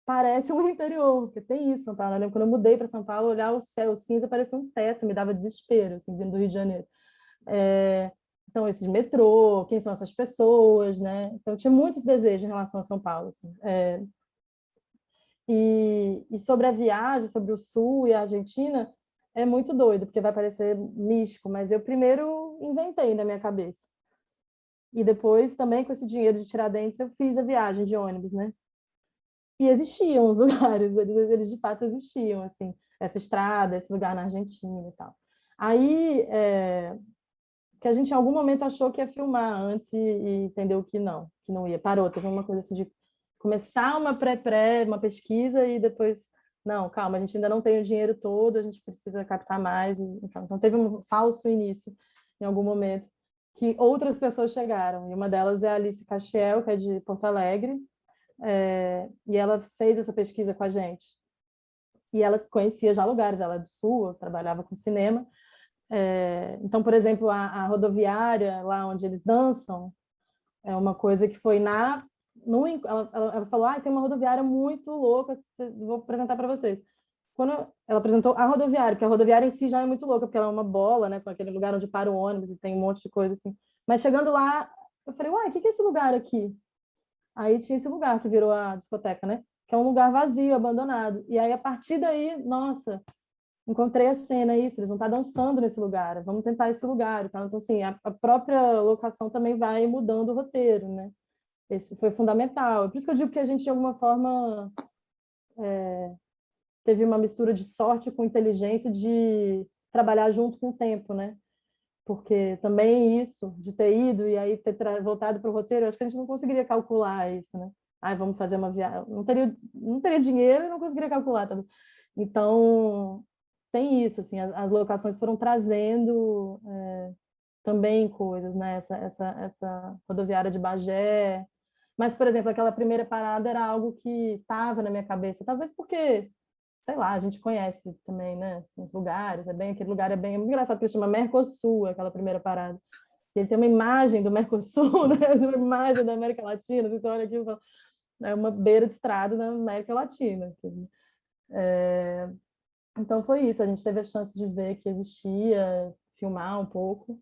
parece um interior, porque tem isso, São Paulo. Eu lembro quando eu mudei para São Paulo, olhar o céu cinza parecia um teto, me dava desespero, assim, vindo do Rio de Janeiro. Então, esses metrô, quem são essas pessoas, né? Então, tinha muitos desejos em relação a São Paulo, assim. E sobre a viagem, sobre o Sul e a Argentina, é muito doido, porque vai parecer místico, mas eu primeiro inventei na minha cabeça. E depois, também com esse dinheiro de Tiradentes, eu fiz a viagem de ônibus, né? E existiam os lugares, eles de fato existiam, assim, essa estrada, esse lugar na Argentina e tal. Aí, que a gente em algum momento achou que ia filmar antes e entendeu que não ia. Parou, teve uma coisa assim de começar uma uma pesquisa e depois, não, calma, a gente ainda não tem o dinheiro todo, a gente precisa captar mais. Então teve um falso início em algum momento que outras pessoas chegaram, e uma delas é a Alice Castiel, que é de Porto Alegre, e ela fez essa pesquisa com a gente. E ela conhecia já lugares, ela é do Sul, trabalhava com cinema. Então, por exemplo, a rodoviária, lá onde eles dançam, é uma coisa que foi ela falou, tem uma rodoviária muito louca, vou apresentar para vocês. Quando ela apresentou a rodoviária, porque a rodoviária em si já é muito louca, porque ela é uma bola, né, com aquele lugar onde para o ônibus e tem um monte de coisa assim. Mas chegando lá, eu falei, o que é esse lugar aqui? Aí tinha esse lugar que virou a discoteca, né? Que é um lugar vazio, abandonado. E aí, a partir daí, nossa, encontrei a cena, isso, eles vão estar dançando nesse lugar, vamos tentar esse lugar. Tá? Então, assim, a própria locação também vai mudando o roteiro, né? Esse foi fundamental. É por isso que eu digo que a gente, de alguma forma, teve uma mistura de sorte com inteligência de trabalhar junto com o tempo, né? Porque também isso, de ter ido e aí ter voltado para o roteiro, acho que a gente não conseguiria calcular isso, né? Vamos fazer uma viagem. Não teria dinheiro e não conseguiria calcular. Tá? Então, tem isso, assim, as locações foram trazendo também coisas, né? Essa rodoviária de Bagé. Mas, por exemplo, aquela primeira parada era algo que estava na minha cabeça, talvez porque, sei lá, a gente conhece também, né? Assim, os lugares, aquele lugar é bem engraçado, porque chama Mercosul, aquela primeira parada. E ele tem uma imagem do Mercosul, né? Uma imagem da América Latina, você olha aqui e fala, é uma beira de estrada na América Latina. Então foi isso, a gente teve a chance de ver que existia, filmar um pouco,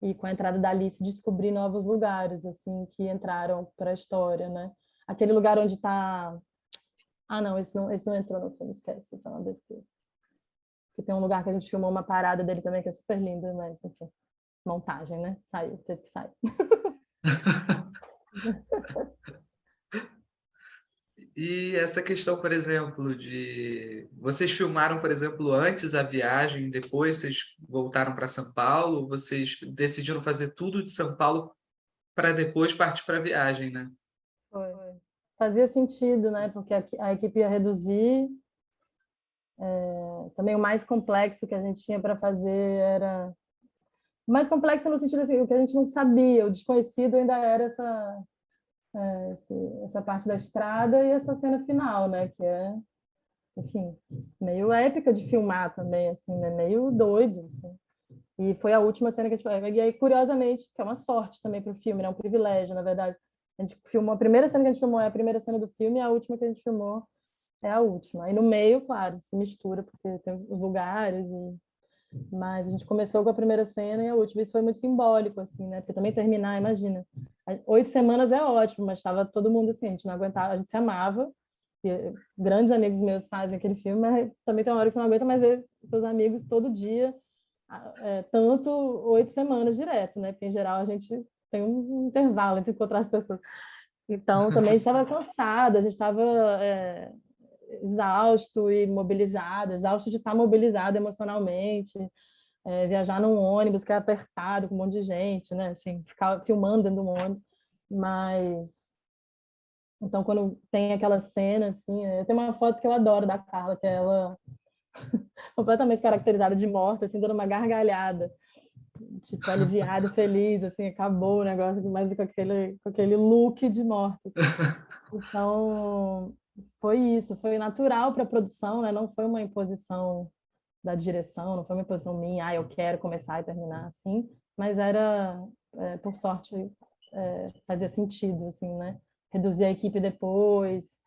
e com a entrada da Alice descobrir novos lugares, assim, que entraram para a história, né? Aquele lugar onde está... não, esse não entrou no filme, esquece, então é uma besteira. Porque tem um lugar que a gente filmou uma parada dele também, que é super linda, mas, enfim, montagem, né? Saiu, teve que sair. E essa questão, por exemplo, de vocês filmaram, por exemplo, antes a viagem, depois vocês voltaram para São Paulo, vocês decidiram fazer tudo de São Paulo para depois partir para a viagem, né? Foi. Fazia sentido, né? Porque a equipe ia reduzir. Também o mais complexo que a gente tinha para fazer era mais complexa no sentido assim, o que a gente não sabia, o desconhecido ainda era essa parte da estrada e essa cena final, né? Que é, enfim, meio épica de filmar também, assim, né? Meio doido, assim. E foi a última cena que a gente foi. E aí, curiosamente, que é uma sorte também para o filme, né? Um privilégio, na verdade. A gente filmou, a primeira cena que a gente filmou é a primeira cena do filme, e a última que a gente filmou é a última. Aí no meio, claro, se mistura, porque tem os lugares, mas a gente começou com a primeira cena e a última. Isso foi muito simbólico, assim, né? Porque também terminar, imagina. 8 semanas é ótimo, mas estava todo mundo assim, a gente não aguentava, a gente se amava. E grandes amigos meus fazem aquele filme, mas também tem uma hora que você não aguenta mais ver seus amigos todo dia, tanto 8 semanas direto, né? Porque em geral a gente tem um intervalo entre encontrar as pessoas. Então também estava cansada, a gente estava exausto e mobilizado, exausto de estar mobilizado emocionalmente, viajar num ônibus que é apertado com um monte de gente, né? Assim, ficar filmando dentro do ônibus, mas então quando tem aquela cena assim, tem uma foto que eu adoro da Carla, que é ela completamente caracterizada de morta, assim, dando uma gargalhada, tipo, aliviada, feliz, assim, acabou o negócio, mas com aquele look de morta, assim. Então, foi isso, foi natural para a produção, né? Não foi uma imposição da direção, não foi uma imposição minha, eu quero começar e terminar assim, mas era, por sorte, fazia sentido, assim, né? Reduzir a equipe depois,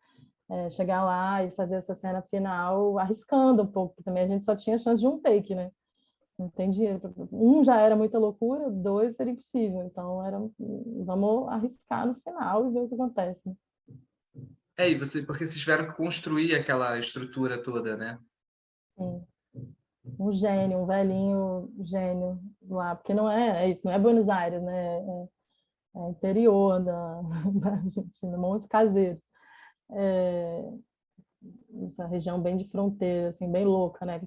chegar lá e fazer essa cena final arriscando um pouco, porque também a gente só tinha chance de um take, né? Não tem dinheiro. Um já era muita loucura, dois seria impossível. Então, vamos arriscar no final e ver o que acontece, né? Porque vocês tiveram que construir aquela estrutura toda, né? Sim. Um gênio, um velhinho gênio lá, porque não é isso, não é Buenos Aires, né? É interior da Argentina, Montes Caseiros. É, essa região bem de fronteira, assim, bem louca, né?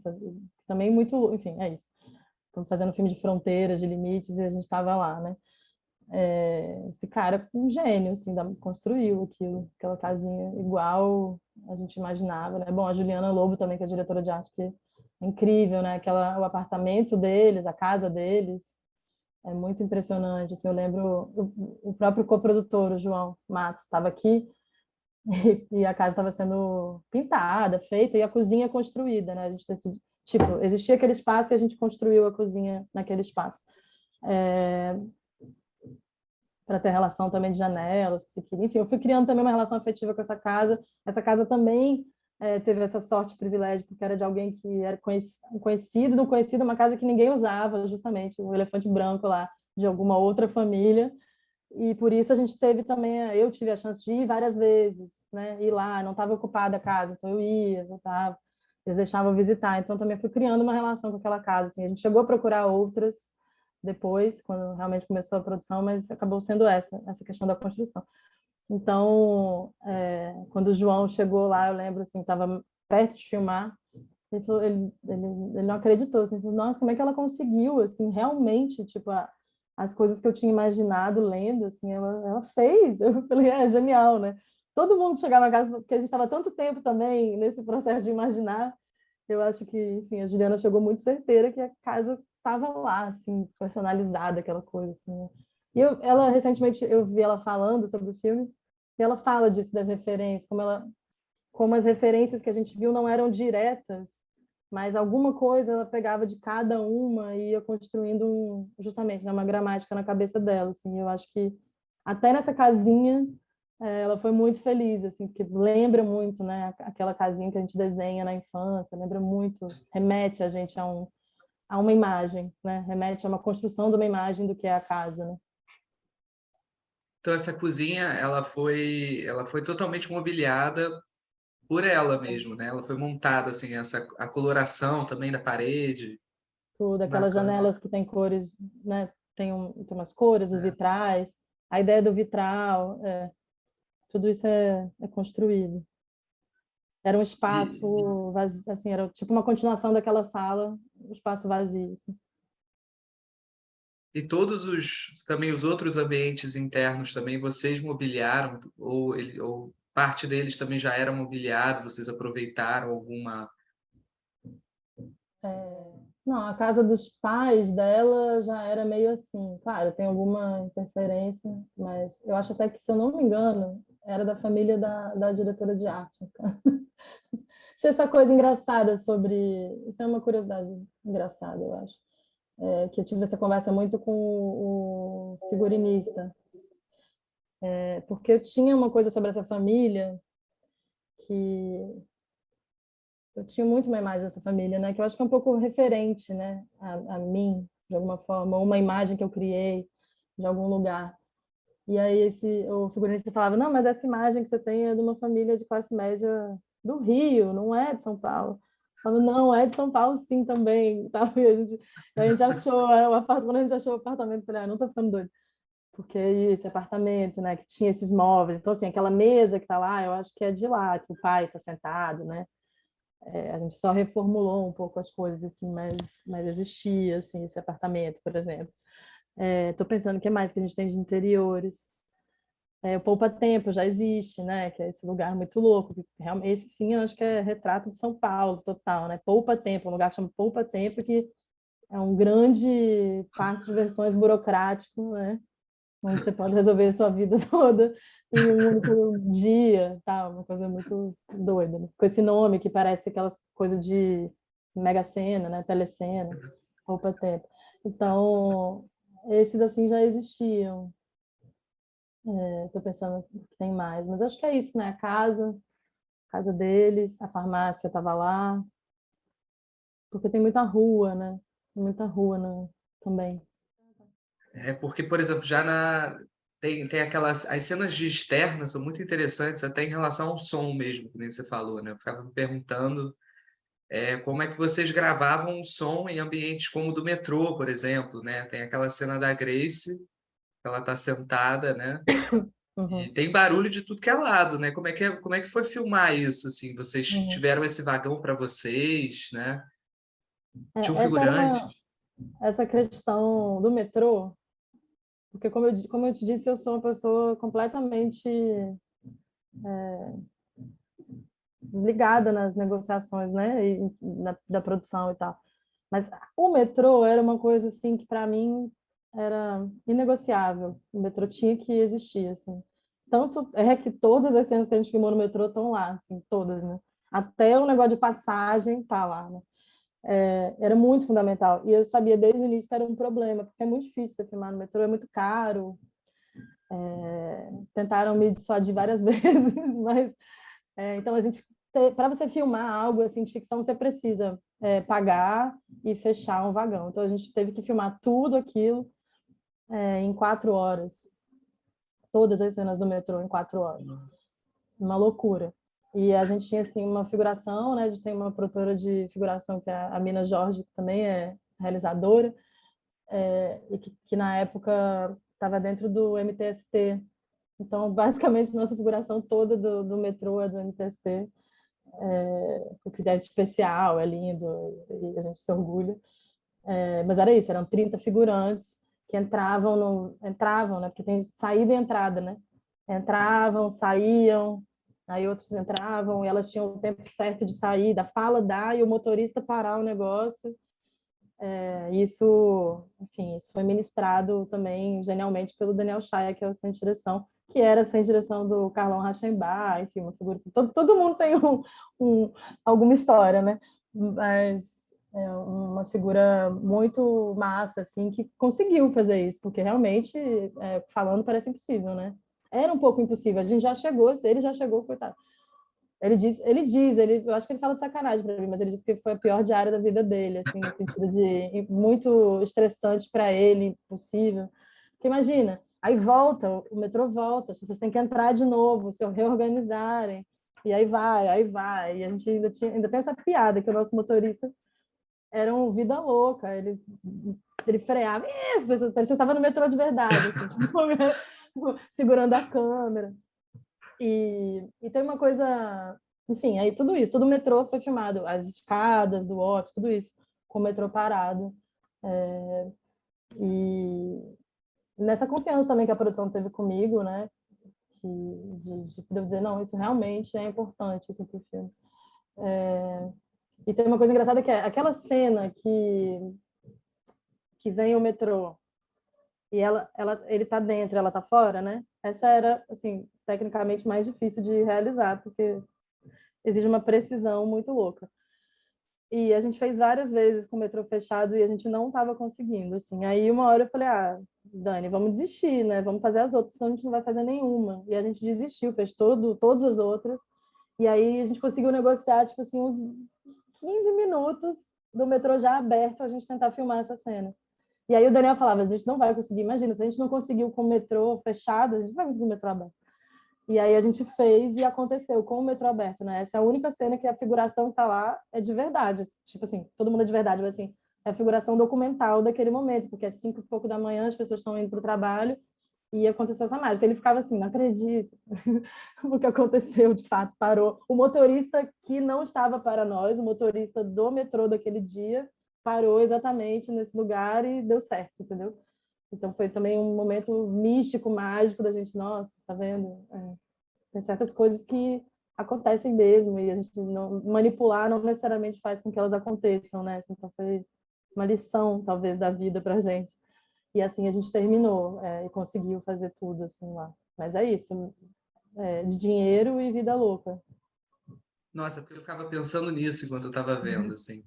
Também muito, enfim, é isso. Estamos fazendo um filme de fronteiras, de limites, e a gente estava lá, né? Esse cara, um gênio, assim, construiu aquela casinha igual a gente imaginava, né? Bom, a Juliana Lobo também, que é diretora de arte, que é incrível, né? O apartamento deles, a casa deles, é muito impressionante. Assim, eu lembro o próprio coprodutor, o João Matos, estava aqui e a casa estava sendo pintada, feita e a cozinha construída, né? A gente decidiu, tipo, existia aquele espaço e a gente construiu a cozinha naquele espaço. Para ter relação também de janelas, se queria. Enfim, eu fui criando também uma relação afetiva com essa casa. Essa casa também teve essa sorte, privilégio, porque era de alguém que era conhecido, não conhecido, uma casa que ninguém usava, justamente, o elefante branco lá, de alguma outra família. E por isso a gente teve também, eu tive a chance de ir várias vezes, né? Ir lá, não estava ocupada a casa, então eu ia, voltava, eles deixavam eu visitar. Então também fui criando uma relação com aquela casa. Assim. A gente chegou a procurar outras depois, quando realmente começou a produção, mas acabou sendo essa questão da construção. Então, quando o João chegou lá, eu lembro, assim, estava perto de filmar, ele não acreditou, assim, falou, nossa, como é que ela conseguiu, assim, realmente, tipo, as coisas que eu tinha imaginado lendo, assim, ela fez. Eu falei, genial, né? Todo mundo chegava na casa, porque a gente estava tanto tempo também nesse processo de imaginar, eu acho que, enfim, a Juliana chegou muito certeira que a casa estava lá, assim, personalizada, aquela coisa, assim. Né? E ela, recentemente, eu vi ela falando sobre o filme, e ela fala disso, das referências, como as referências que a gente viu não eram diretas, mas alguma coisa ela pegava de cada uma e ia construindo justamente uma gramática na cabeça dela, assim. Eu acho que até nessa casinha ela foi muito feliz, assim, porque lembra muito, né, aquela casinha que a gente desenha na infância, lembra muito, remete a gente a uma imagem, né, remete a uma construção de uma imagem do que é a casa, né. Então essa cozinha, ela foi totalmente mobiliada por ela mesmo, né? Ela foi montada assim, a coloração também da parede. Tudo, aquelas Bacana. janelas que tem cores, né, tem umas cores, os vitrais, a ideia do vitral, tudo isso é construído. Era um E, espaço vazio, assim, era tipo uma continuação daquela sala, um espaço vazio. Assim. e todos também os outros ambientes internos também vocês mobiliaram ou parte deles também já era mobiliado, vocês aproveitaram alguma. Não, a casa dos pais dela já era meio assim. Claro, tem alguma interferência, mas eu acho até que, se eu não me engano, era da família da diretora de arte. Achei essa coisa engraçada sobre... Isso é uma curiosidade engraçada, eu acho. Que eu tive essa conversa muito com o figurinista. Porque eu tinha uma coisa sobre essa família que... Eu tinha muito uma imagem dessa família, né? Que eu acho que é um pouco referente, né? A mim, de alguma forma. Ou uma imagem que eu criei de algum lugar. E aí o figurinista falava, não, mas essa imagem que você tem é de uma família de classe média do Rio, não é de São Paulo. Eu falava, não, é de São Paulo sim também. Tal. E a gente achou o apartamento, quando a gente achou o apartamento, eu falei, não tô ficando doido. Porque esse apartamento, né, que tinha esses móveis. Então, assim, aquela mesa que tá lá, eu acho que é de lá, que o pai tá sentado, né? A gente só reformulou um pouco as coisas, assim, mas existia, assim, esse apartamento, por exemplo. Estou pensando o que mais que a gente tem de interiores. O Poupa Tempo já existe, né? Que é esse lugar muito louco. Realmente, esse sim, eu acho que é retrato de São Paulo, total, né? Poupa Tempo, um lugar que chama Poupa Tempo, que é um grande parque de diversões burocrático, né? Onde você pode resolver a sua vida toda em um único dia, tá? Uma coisa muito doida, né? Com esse nome que parece aquelas coisas de Mega Sena, né? Telecena, Poupa Tempo. Então, esses assim já existiam. Estou pensando que tem mais, mas acho que é isso, né? A casa deles, a farmácia estava lá, porque tem muita rua, né? Tem muita rua, né? Também. É porque, por exemplo, já tem aquelas as cenas de externa são muito interessantes, até em relação ao som mesmo, que nem você falou, né. Eu ficava me perguntando, como é que vocês gravavam o som em ambientes como o do metrô, por exemplo, né. Tem aquela cena da Grace, que ela tá sentada, né, e Uhum, tem barulho de tudo que é lado, né. Como é que foi filmar isso, assim? Vocês uhum. tiveram esse vagão para vocês, né? Tinha um Essa era figurante? essa questão do metrô, porque como eu te disse, eu sou uma pessoa completamente ligada nas negociações, né, e da produção e tal. Mas o metrô era uma coisa assim que para mim era inegociável. O metrô tinha que existir, assim. Tanto é que todas as cenas que a gente filmou no metrô estão lá, assim, todas, né? Até o negócio de passagem tá lá, né? Era muito fundamental. E eu sabia desde o início que era um problema, porque é muito difícil você filmar no metrô, é muito caro. Tentaram me dissuadir várias vezes, mas então a gente para você filmar algo assim de ficção você precisa pagar e fechar um vagão. Então a gente teve que filmar tudo aquilo em 4 horas, todas as cenas do metrô em 4 horas, Nossa. uma loucura. E a gente tinha assim uma figuração, né? A gente tem uma produtora de figuração que é a Mina Jorge, que também é realizadora, e que na época estava dentro do MTST. Então, basicamente, nossa figuração toda do metrô é do MTST, o que é especial, é lindo, e a gente se orgulha. Mas era isso, eram 30 figurantes que entravam, né? Porque tem saída e entrada, né? Entravam, saíam, aí outros entravam, e elas tinham o tempo certo de sair, da fala dar e o motorista parar o negócio. Enfim, isso foi ministrado também genialmente pelo Daniel Chaya, que é o sem direção, que era sem direção do Carlão Rachenbach, enfim, uma figura que todo mundo tem alguma história, né? Mas é uma figura muito massa, assim, que conseguiu fazer isso, porque realmente, falando, parece impossível, né? Era um pouco impossível, a gente já chegou, ele já chegou, coitado. Eu acho que ele fala de sacanagem para mim, mas ele disse que foi a pior diária da vida dele, assim, no sentido de muito estressante para ele, impossível. Porque imagina, aí volta, o metrô volta, as pessoas têm que entrar de novo, se reorganizarem, e aí vai. E a gente ainda tem essa piada que o nosso motorista era um vida louca, ele freava, as pessoas parecia que estava no metrô de verdade, assim, tipo, segurando a câmera. E tem uma coisa, enfim, aí tudo isso, todo o metrô foi filmado, as escadas do ônibus, tudo isso, com o metrô parado. E nessa confiança também que a produção teve comigo, né, de eu dizer, não, isso realmente é importante assim, para o filme. E tem uma coisa engraçada que é aquela cena que vem o metrô e ele tá dentro, ela tá fora, né? Essa era, assim, tecnicamente mais difícil de realizar, porque exige uma precisão muito louca. E a gente fez várias vezes com o metrô fechado e a gente não estava conseguindo, assim. Aí uma hora eu falei, Dani, vamos desistir, né? Vamos fazer as outras, senão a gente não vai fazer nenhuma. E a gente desistiu, fez todas as outras. E aí a gente conseguiu negociar, tipo assim, uns 15 minutos do metrô já aberto, a gente tentar filmar essa cena. E aí o Daniel falava, a gente não vai conseguir, imagina, se a gente não conseguiu com o metrô fechado, a gente não vai conseguir o metrô aberto. E aí a gente fez e aconteceu com o metrô aberto, né? Essa é a única cena que a figuração que tá lá é de verdade. Tipo assim, todo mundo é de verdade, mas assim, é a figuração documental daquele momento, porque é 5 e pouco da manhã, as pessoas estão indo para o trabalho e aconteceu essa mágica. Ele ficava assim, não acredito o que aconteceu, de fato, parou. O motorista que não estava para nós, o motorista do metrô daquele dia, parou exatamente nesse lugar e deu certo, entendeu? Então foi também um momento místico, mágico da gente, nossa, tá vendo? Tem certas coisas que acontecem mesmo e a gente não manipular não necessariamente faz com que elas aconteçam, né? Então foi uma lição talvez da vida pra gente. E assim a gente terminou e conseguiu fazer tudo assim lá. Mas é isso, de dinheiro e vida louca. Nossa, porque eu ficava pensando nisso enquanto eu estava vendo, assim.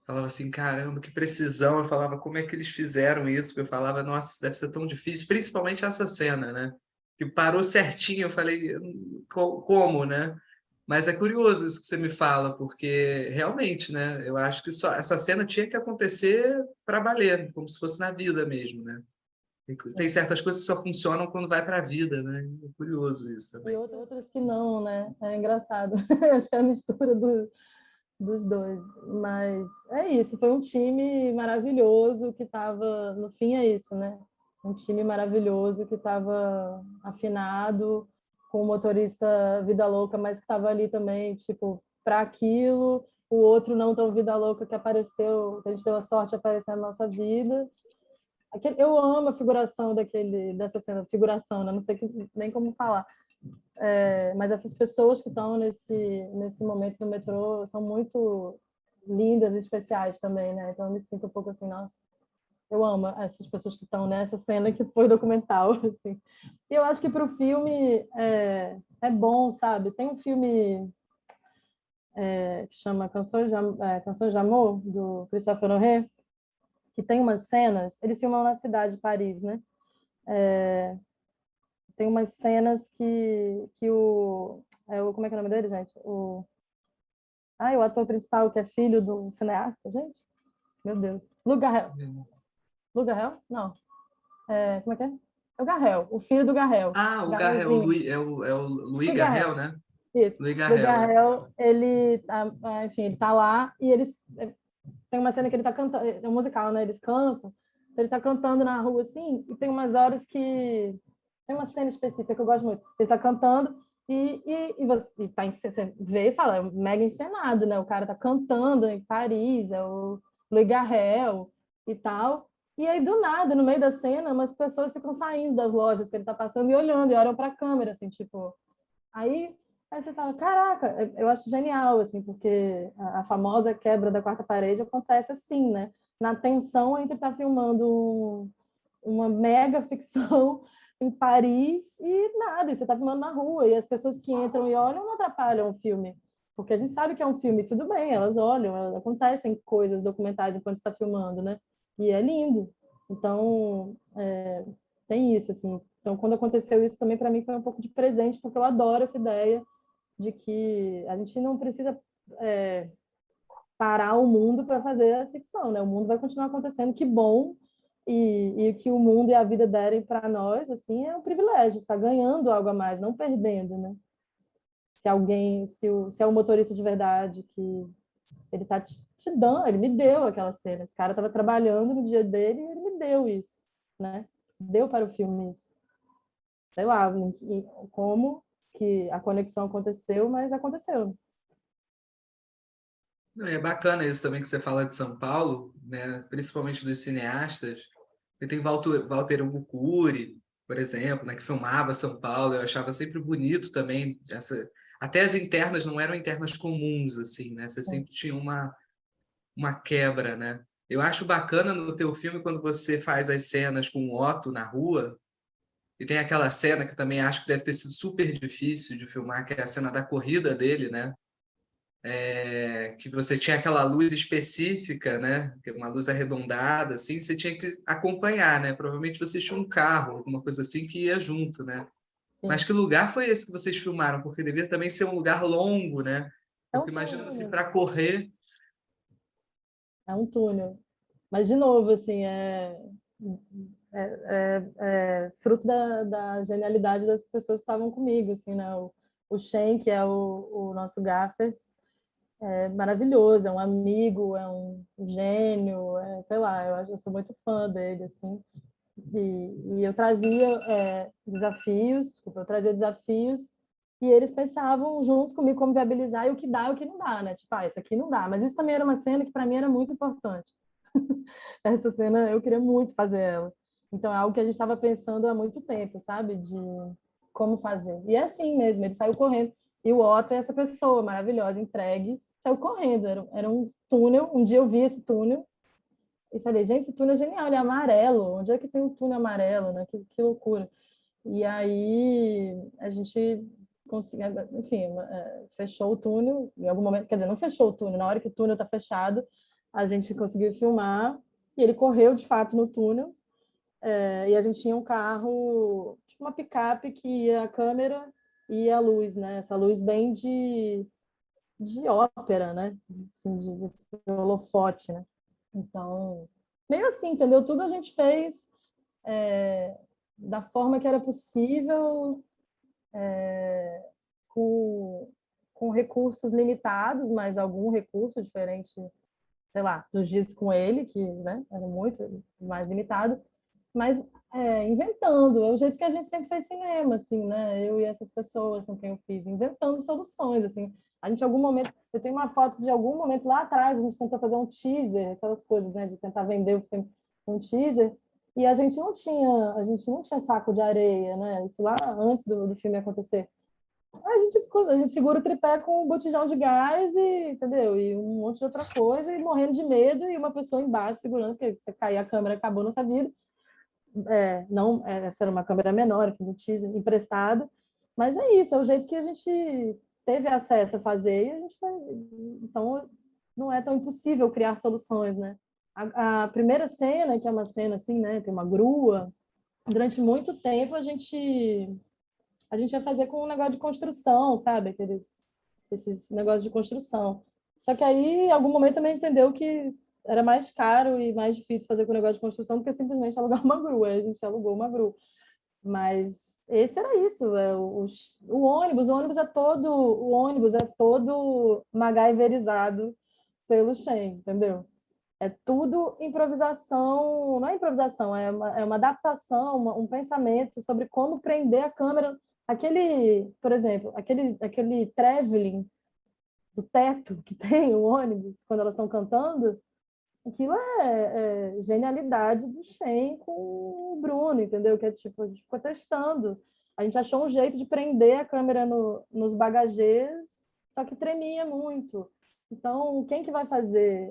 Falava assim, caramba, que precisão. Eu falava, como é que eles fizeram isso? Porque eu falava, nossa, isso deve ser tão difícil, principalmente essa cena, né? Que parou certinho, eu falei, como, né? Mas é curioso isso que você me fala, porque realmente, né? Eu acho que só essa cena tinha que acontecer para valer, como se fosse na vida mesmo, né? Tem certas coisas que só funcionam quando vai para a vida, né? É curioso isso E também. outras que não, né? É engraçado. Acho que é a mistura dos dois. Mas é isso, foi um time maravilhoso que estava, no fim é isso, né? Um time maravilhoso que estava afinado, com o motorista vida louca, mas que estava ali também, tipo, para aquilo, o outro não tão vida louca que apareceu, que a gente deu a sorte de aparecer na nossa vida. Eu amo a figuração dessa cena, figuração, né? Não sei nem como falar. Mas essas pessoas que estão nesse momento do metrô são muito lindas e especiais também, né? Então eu me sinto um pouco assim, nossa, eu amo essas pessoas que estão nessa cena que foi documental, assim. E eu acho que para o filme é bom, sabe? Tem um filme que chama Canções de Amor, do Christopher Noé, que tem umas cenas, eles filmam na cidade de Paris, né? Tem umas cenas que como é que é o nome dele, gente? O ator principal, que é filho do cineasta, gente? Meu Deus. Luc Garrel. Luc Garrel? Não. Como é que é? É o Garrel, o filho do Garrel. Ah, o Garrel, Garrelzinho. É o Louis Luc Garrel, Garrel. né? Isso. Louis Luc Garrel, é. Garrel, ele, enfim, ele tá lá e eles... Tem uma cena que ele tá cantando, é um musical, né? Eles cantam. Ele tá cantando na rua, assim, e tem umas horas que... Tem uma cena específica que eu gosto muito. Ele tá cantando você vê e fala, é mega encenado, né? O cara tá cantando em Paris, é o Louis Garrel e tal. E aí, do nada, no meio da cena, umas pessoas ficam saindo das lojas que ele tá passando e olhando, e olham pra câmera, assim, tipo... Aí você fala, caraca, eu acho genial, assim, porque a famosa quebra da quarta parede acontece assim, né? Na tensão entre estar filmando uma mega ficção em Paris e nada, e você está filmando na rua, e as pessoas que entram e olham não atrapalham o filme, porque a gente sabe que é um filme, tudo bem, elas olham, acontecem coisas documentais enquanto está filmando, né? E é lindo. Então, tem isso, assim. Então, quando aconteceu isso também, para mim, foi um pouco de presente, porque eu adoro essa ideia de que a gente não precisa parar o mundo para fazer a ficção, né? O mundo vai continuar acontecendo, que bom, e que o mundo e a vida derem para nós, assim, é um privilégio, está ganhando algo a mais, não perdendo, né? Se é um motorista de verdade que ele está te dando, ele me deu aquela cena, esse cara estava trabalhando no dia dele e ele me deu isso, né? Deu para o filme isso. Sei lá como que a conexão aconteceu, mas aconteceu. Não, é bacana isso também que você fala de São Paulo, né? Principalmente dos cineastas. E tem Walter Hugo Cury, por exemplo, né? Que filmava São Paulo. Eu achava sempre bonito também até as internas não eram internas comuns, assim, né? Você sempre tinha uma quebra, né? Eu acho bacana no teu filme quando você faz as cenas com o Otto na rua, e tem aquela cena que eu também acho que deve ter sido super difícil de filmar, que é a cena da corrida dele, né? Que você tinha aquela luz específica, né? Que é uma luz arredondada, assim, você tinha que acompanhar, né? Provavelmente vocês tinham um carro, alguma coisa assim, que ia junto, né? Mas Sim. que lugar foi esse que vocês filmaram? Porque devia também ser um lugar longo, né? É Porque um imagina assim, túnel. para correr. É um túnel. Mas, de novo, assim, é fruto da genialidade das pessoas que estavam comigo, assim, né? O Shen, que é o nosso gaffer, é maravilhoso, é um amigo, é um gênio, sei lá, eu sou muito fã dele, assim. E eu trazia desafios, desculpa, eu trazia desafios e eles pensavam junto comigo como viabilizar e o que dá e o que não dá, né? Tipo, isso aqui não dá. Mas isso também era uma cena que para mim era muito importante. Essa cena eu queria muito fazer ela. Então é algo que a gente estava pensando há muito tempo, sabe? De como fazer. E é assim mesmo, ele saiu correndo. E o Otto é essa pessoa maravilhosa, entregue, saiu correndo. Era um túnel. Um dia eu vi esse túnel e falei, gente, esse túnel é genial, ele é amarelo. Onde é que tem um túnel amarelo, né? Que loucura. E aí a gente conseguiu, enfim, fechou o túnel em algum momento, quer dizer, não fechou o túnel, na hora que o túnel está fechado, a gente conseguiu filmar e ele correu de fato no túnel. E a gente tinha um carro, tipo uma picape que ia a câmera e a luz, né? Essa luz bem de ópera, né? Assim, de holofote, né? Então, meio assim, entendeu? Tudo a gente fez da forma que era possível, com, com recursos limitados, mas algum recurso diferente, sei lá, dos dias com ele, que né, era muito mais limitado, mas inventando. É o jeito que a gente sempre fez cinema, assim, né? Eu e essas pessoas com quem eu fiz, inventando soluções, assim. A gente, em algum momento, eu tenho uma foto de algum momento lá atrás, a gente tentou fazer um teaser, aquelas coisas, né, de tentar vender o filme, um teaser, e a gente não tinha saco de areia, né? Isso lá antes do filme acontecer. A gente segura o tripé com um botijão de gás e, entendeu? E um monte de outra coisa, e morrendo de medo, e uma pessoa embaixo segurando, porque você cair a câmera acabou nossa vida. Não, essa era uma câmera menor, aqui no teaser, emprestada. Mas é isso, é o jeito que a gente teve acesso a fazer, e a gente vai. Então, não é tão impossível criar soluções, né? A primeira cena, que é uma cena assim, né? Tem uma grua. Durante muito tempo a gente ia fazer com um negócio de construção, sabe? Esses negócios de construção. Só que aí, em algum momento, também entendeu que era mais caro e mais difícil fazer com o negócio de construção do que simplesmente alugar uma grua. Aí a gente alugou uma grua. Mas esse era isso. O ônibus é todo MacGyverizado pelo Shen, entendeu? É tudo improvisação, não é improvisação, é uma adaptação, um pensamento sobre como prender a câmera. Por exemplo, aquele traveling do teto que tem o ônibus, quando elas estão cantando, aquilo é genialidade do Shen com o Bruno, entendeu? Que é tipo, a gente ficou testando. A gente achou um jeito de prender a câmera nos bagageiros, só que tremia muito. Então, quem que vai fazer?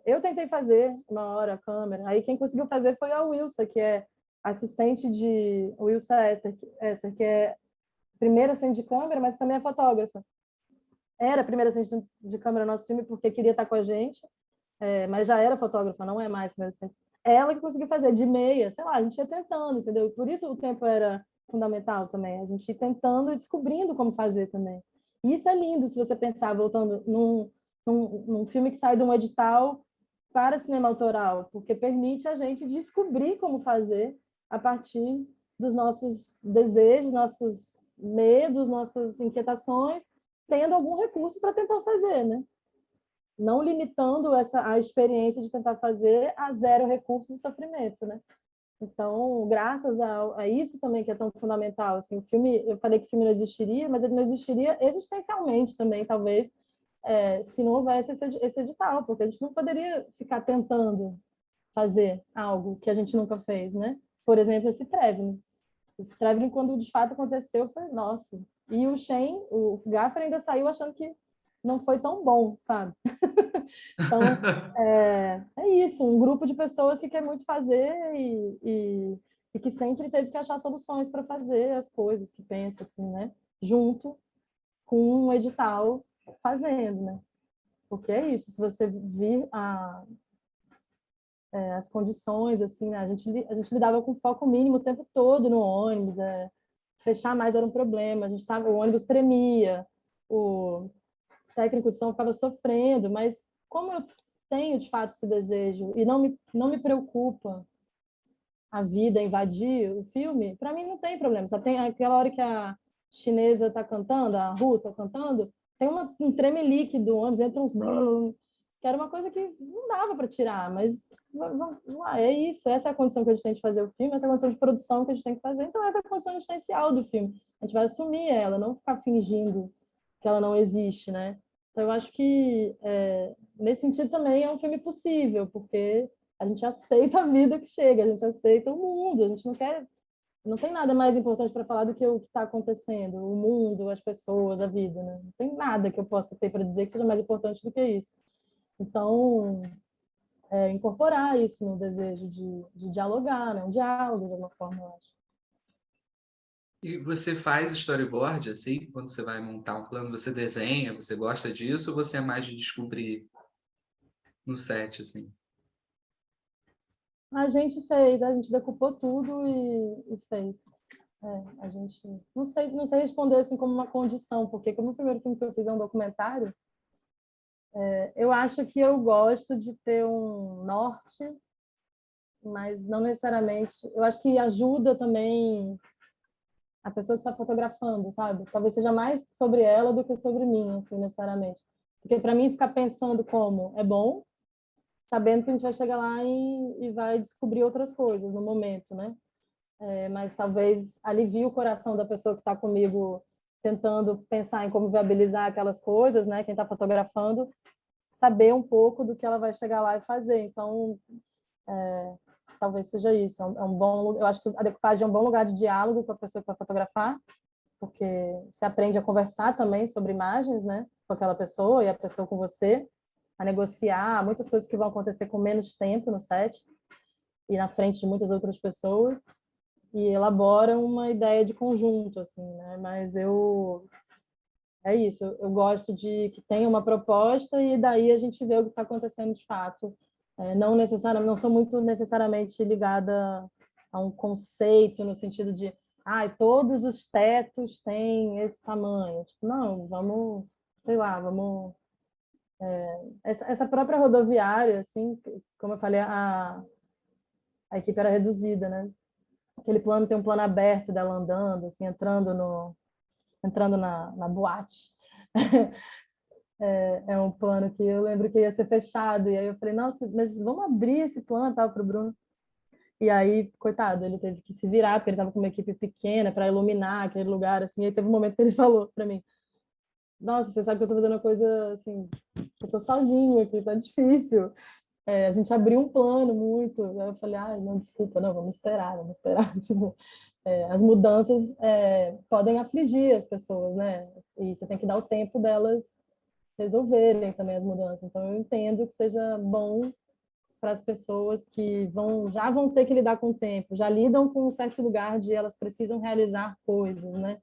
Eu tentei fazer uma hora a câmera, aí quem conseguiu fazer foi a Wilsa, que é assistente de Wilsa Esther, que é primeira assistente de câmera, mas também é fotógrafa. Era a primeira assistente de câmera no nosso filme porque queria estar com a gente, mas já era fotógrafa, não é mais primeira assistente. Ela que conseguiu fazer de meia, sei lá, a gente ia tentando, entendeu? Por isso o tempo era fundamental também, a gente ia tentando e descobrindo como fazer também. E isso é lindo, se você pensar, voltando num filme que sai de um edital para cinema autoral, porque permite a gente descobrir como fazer a partir dos nossos desejos, nossos medos, nossas inquietações, tendo algum recurso para tentar fazer, né? Não limitando a experiência de tentar fazer a zero recursos e sofrimento, né? Então, graças a isso também que é tão fundamental, assim, o filme, eu falei que o filme não existiria, mas ele não existiria existencialmente também, talvez, se não houvesse esse edital, porque a gente não poderia ficar tentando fazer algo que a gente nunca fez, né? Por exemplo, esse traveling. Esse traveling, quando de fato aconteceu, foi, nossa, E o Shane, o Gaffer, ainda saiu achando que não foi tão bom, sabe? Então, é isso, um grupo de pessoas que quer muito fazer e que sempre teve que achar soluções para fazer as coisas, que pensa assim, né? Junto com um edital fazendo, né? Porque é isso, se você vir as condições, assim, né? A gente lidava com foco mínimo o tempo todo no ônibus, fechar mais era um problema, o ônibus tremia, o técnico de som ficava sofrendo, mas como eu tenho, de fato, esse desejo e não me preocupa a vida invadir o filme, para mim não tem problema. Só tem aquela hora que a chinesa está cantando, a Ru está cantando, tem um tremelique do ônibus, entra uns... que era uma coisa que não dava para tirar, mas é isso, essa é a condição que a gente tem de fazer o filme, essa é a condição de produção que a gente tem que fazer, então essa é a condição existencial do filme. A gente vai assumir ela, não ficar fingindo que ela não existe, né? Então eu acho que, nesse sentido também é um filme possível, porque a gente aceita a vida que chega, a gente aceita o mundo, a gente não tem nada mais importante para falar do que o que está acontecendo, o mundo, as pessoas, a vida, né? Não tem nada que eu possa ter para dizer que seja mais importante do que isso. Então, incorporar isso no desejo de dialogar, né? Um diálogo, de alguma forma, eu acho. E você faz storyboard, assim, quando você vai montar um plano, você desenha, você gosta disso, ou você é mais de descobrir no set, assim? A gente decupou tudo e fez. A gente não sei responder assim como uma condição, porque como o primeiro filme que eu fiz é um documentário, eu acho que eu gosto de ter um norte, mas não necessariamente. Eu acho que ajuda também a pessoa que está fotografando, sabe? Talvez seja mais sobre ela do que sobre mim, assim, necessariamente. Porque para mim ficar pensando como é bom, sabendo que a gente vai chegar lá e vai descobrir outras coisas no momento, né? Mas talvez alivie o coração da pessoa que está comigo tentando pensar em como viabilizar aquelas coisas, né? Quem está fotografando, saber um pouco do que ela vai chegar lá e fazer. Então, talvez seja isso. Eu acho que a decupagem é um bom lugar de diálogo com a pessoa que vai fotografar, porque você aprende a conversar também sobre imagens, né? Com aquela pessoa e a pessoa com você, a negociar muitas coisas que vão acontecer com menos tempo no set e na frente de muitas outras pessoas, e elabora uma ideia de conjunto, assim, né? Mas é isso, eu gosto de que tenha uma proposta e daí a gente vê o que está acontecendo de fato. Não sou muito necessariamente ligada a um conceito no sentido de todos os tetos têm esse tamanho. Tipo, não, vamos, sei lá, vamos... Essa própria rodoviária, assim, como eu falei, a equipe era reduzida, né? Aquele plano tem um plano aberto dela andando, assim, entrando na boate. É um plano que eu lembro que ia ser fechado, e aí eu falei, nossa, mas vamos abrir esse plano para o Bruno. E aí, coitado, ele teve que se virar, porque ele estava com uma equipe pequena para iluminar aquele lugar, assim, e aí teve um momento que ele falou para mim, nossa, você sabe que eu estou fazendo uma coisa, assim, eu estou sozinho aqui, tá difícil. A gente abriu um plano muito, aí eu falei, não, desculpa, não, vamos esperar. Tipo, as mudanças podem afligir as pessoas, né? E você tem que dar o tempo delas resolverem também as mudanças. Então, eu entendo que seja bom para as pessoas que já vão ter que lidar com o tempo, já lidam com um certo lugar de elas precisam realizar coisas, né?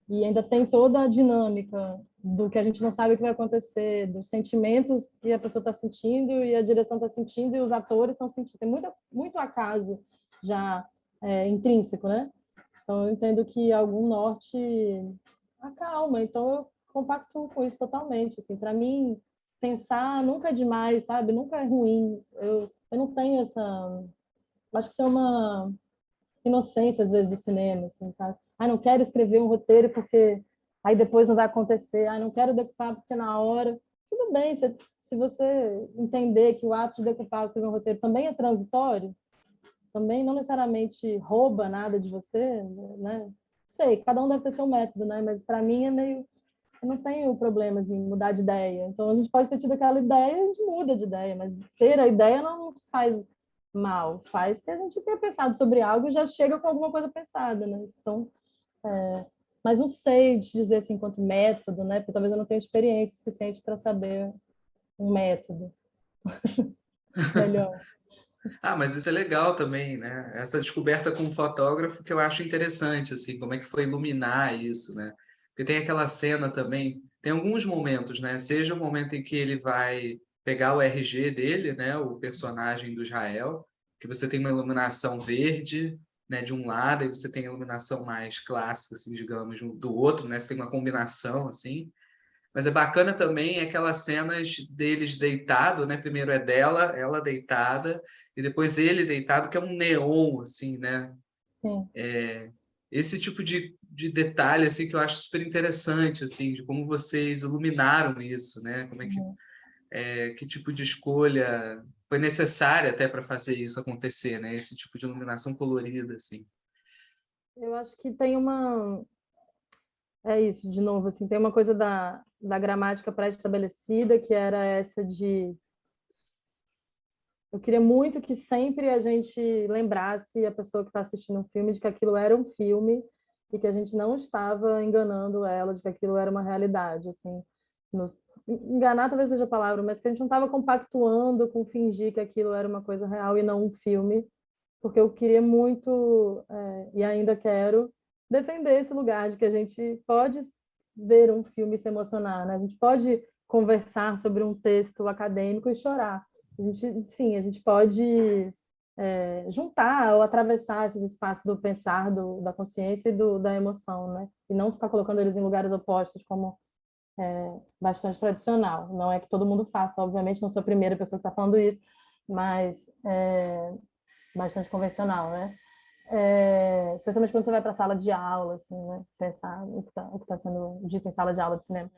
E ainda tem toda a dinâmica do que a gente não sabe o que vai acontecer, dos sentimentos que a pessoa está sentindo e a direção está sentindo e os atores estão sentindo. Tem muito acaso já intrínseco, né? Então, eu entendo que algum norte acalma. Então, eu compacto com isso totalmente. Assim, para mim, pensar nunca é demais, sabe? Nunca é ruim. Eu não tenho essa... Acho que isso é uma inocência, às vezes, do cinema, assim, sabe? Não quero escrever um roteiro porque aí depois não vai acontecer. Não quero decupar porque na hora... Tudo bem, se você entender que o ato de decupar ou escrever um roteiro também é transitório, também não necessariamente rouba nada de você, né? Sei, cada um deve ter seu método, né? Mas para mim é meio... Eu não tenho problemas em mudar de ideia. Então, a gente pode ter tido aquela ideia e a gente muda de ideia, mas ter a ideia não faz mal, faz que a gente tenha pensado sobre algo e já chega com alguma coisa pensada, né? Então, mas não sei te dizer assim quanto método, né? Porque talvez eu não tenha experiência suficiente para saber um método melhor. Ah, mas isso é legal também, né? Essa descoberta com o fotógrafo que eu acho interessante, assim, como é que foi iluminar isso, né? Porque tem aquela cena também, tem alguns momentos, né? Seja o momento em que ele vai pegar o RG dele, né? O personagem do Israel, que você tem uma iluminação verde, né? De um lado, e você tem a iluminação mais clássica, assim, digamos, do outro, né? Você tem uma combinação, assim. Mas é bacana também aquelas cenas deles deitado, né? Primeiro é dela, ela deitada, e depois ele deitado, que é um neon, assim, né? Sim. Esse tipo de detalhe, assim, que eu acho super interessante, assim, de como vocês iluminaram isso, né? Como é que tipo de escolha foi necessária até para fazer isso acontecer, né? Esse tipo de iluminação colorida, assim. Eu acho que tem uma. É isso, de novo, assim, tem uma coisa da gramática pré-estabelecida, que era essa de. Eu queria muito que sempre a gente lembrasse a pessoa que está assistindo um filme de que aquilo era um filme e que a gente não estava enganando ela de que aquilo era uma realidade, assim. Nos... Enganar talvez seja a palavra, mas que a gente não estava compactuando com fingir que aquilo era uma coisa real e não um filme, porque eu queria muito, e ainda quero, defender esse lugar de que a gente pode ver um filme e se emocionar, né? A gente pode conversar sobre um texto acadêmico e chorar. A gente, enfim, a gente pode juntar ou atravessar esses espaços do pensar, da consciência e da emoção, né? E não ficar colocando eles em lugares opostos, como bastante tradicional. Não é que todo mundo faça, obviamente, não sou a primeira pessoa que está falando isso, mas bastante convencional, né? Especialmente quando você vai para a sala de aula, assim, né? Pensar o que tá sendo dito em sala de aula de cinema.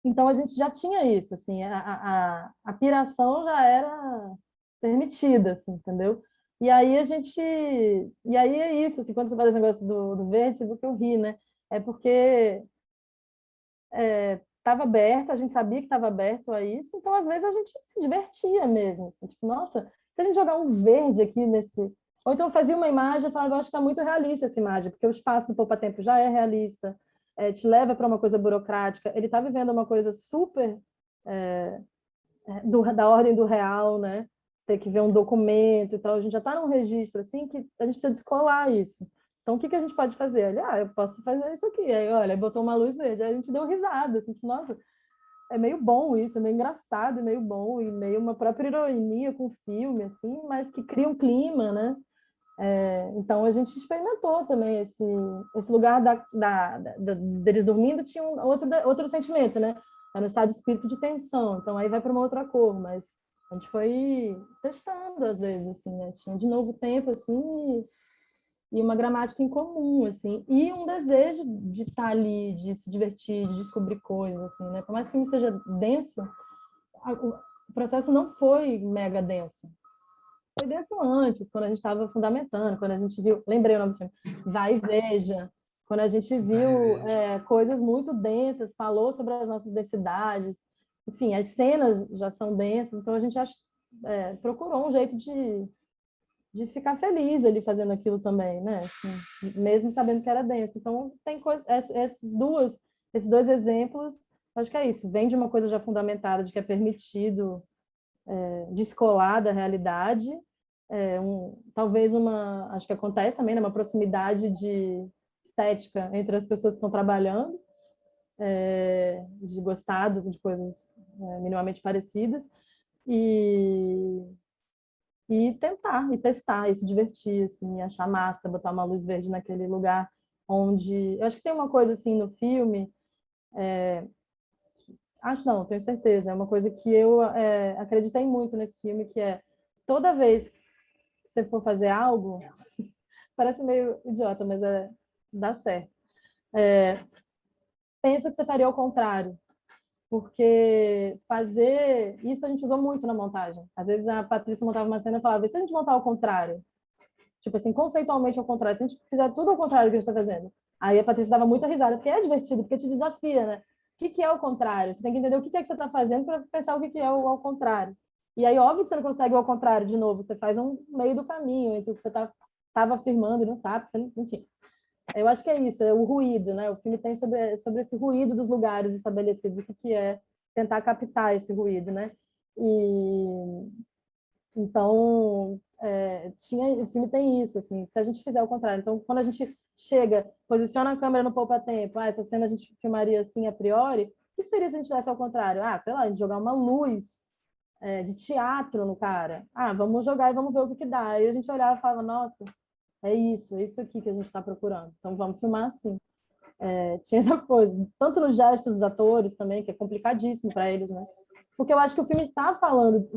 Então a gente já tinha isso, assim, a piração já era permitida, assim, entendeu? E aí e aí é isso, assim, quando você fala esse negócio do verde, você viu que eu ri, né? É porque estava aberto, a gente sabia que estava aberto a isso, então às vezes a gente se divertia mesmo, assim, tipo, nossa, se a gente jogar um verde aqui nesse... Ou então fazia uma imagem e falava, eu acho que está muito realista essa imagem, porque o espaço do Poupa Tempo já é realista, te leva para uma coisa burocrática, ele está vivendo uma coisa super da ordem do real, né? Ter que ver um documento e tal, a gente já está num registro assim que a gente precisa descolar isso. Então, o que a gente pode fazer? Ele, eu posso fazer isso aqui. Aí, olha, botou uma luz verde. Aí a gente deu risada, assim, nossa, é meio bom isso, é meio engraçado, é meio bom, e meio uma própria ironia com o filme, assim, mas que cria um clima, né? Então, a gente experimentou também esse lugar deles dormindo, tinha outro sentimento, né? Era um estado de espírito de tensão, então aí vai para uma outra cor, mas a gente foi testando às vezes, assim, né? Tinha de novo tempo, assim, e uma gramática em comum, assim, e um desejo de estar ali, de se divertir, de descobrir coisas, assim, né? Por mais que o filme seja denso, o processo não foi mega denso. Foi denso antes, quando a gente estava fundamentando, quando a gente viu, lembrei o nome do filme, Vai e Veja, quando a gente viu coisas muito densas, falou sobre as nossas densidades, enfim, as cenas já são densas, então a gente procurou um jeito de ficar feliz ali fazendo aquilo também, né? Assim, mesmo sabendo que era denso. Então, tem coisas, esses dois exemplos, acho que é isso, vem de uma coisa já fundamentada, de que é permitido descolar da realidade, talvez acho que acontece também, né, uma proximidade de estética entre as pessoas que estão trabalhando, de gostar de coisas minimamente parecidas, e tentar, e testar, e se divertir, assim, achar massa, botar uma luz verde naquele lugar onde... Eu acho que tem uma coisa, assim, no filme, acho não, tenho certeza, é uma coisa que eu acreditei muito nesse filme, que é toda vez que você for fazer algo, parece meio idiota, mas dá certo. Pensa que você faria ao contrário, porque fazer isso a gente usou muito na montagem. Às vezes a Patrícia montava uma cena e falava: e se a gente montar ao contrário? Tipo assim, conceitualmente ao contrário, se a gente fizer tudo ao contrário do que a gente está fazendo. Aí a Patrícia dava muita risada, porque é divertido, porque te desafia, né? O que é o contrário? Você tem que entender o que é que você está fazendo para pensar o que é o ao contrário. E aí, óbvio que você não consegue o ao contrário de novo, você faz um meio do caminho entre o que você estava afirmando e não está, enfim. Eu acho que é isso, é o ruído, né? O filme tem sobre esse ruído dos lugares estabelecidos, o que é tentar captar esse ruído, né? E então o filme tem isso, assim, se a gente fizer o contrário. Então, quando a gente chega, posiciona a câmera no poupa-tempo, essa cena a gente filmaria assim a priori, o que seria se a gente fizesse ao contrário? Sei lá, a gente jogar uma luz de teatro no cara. Vamos jogar e vamos ver o que dá. Aí a gente olhava e falava, nossa, é isso aqui que a gente está procurando. Então vamos filmar assim. Tinha essa coisa, tanto nos gestos dos atores também, que é complicadíssimo para eles, né? Porque eu acho que o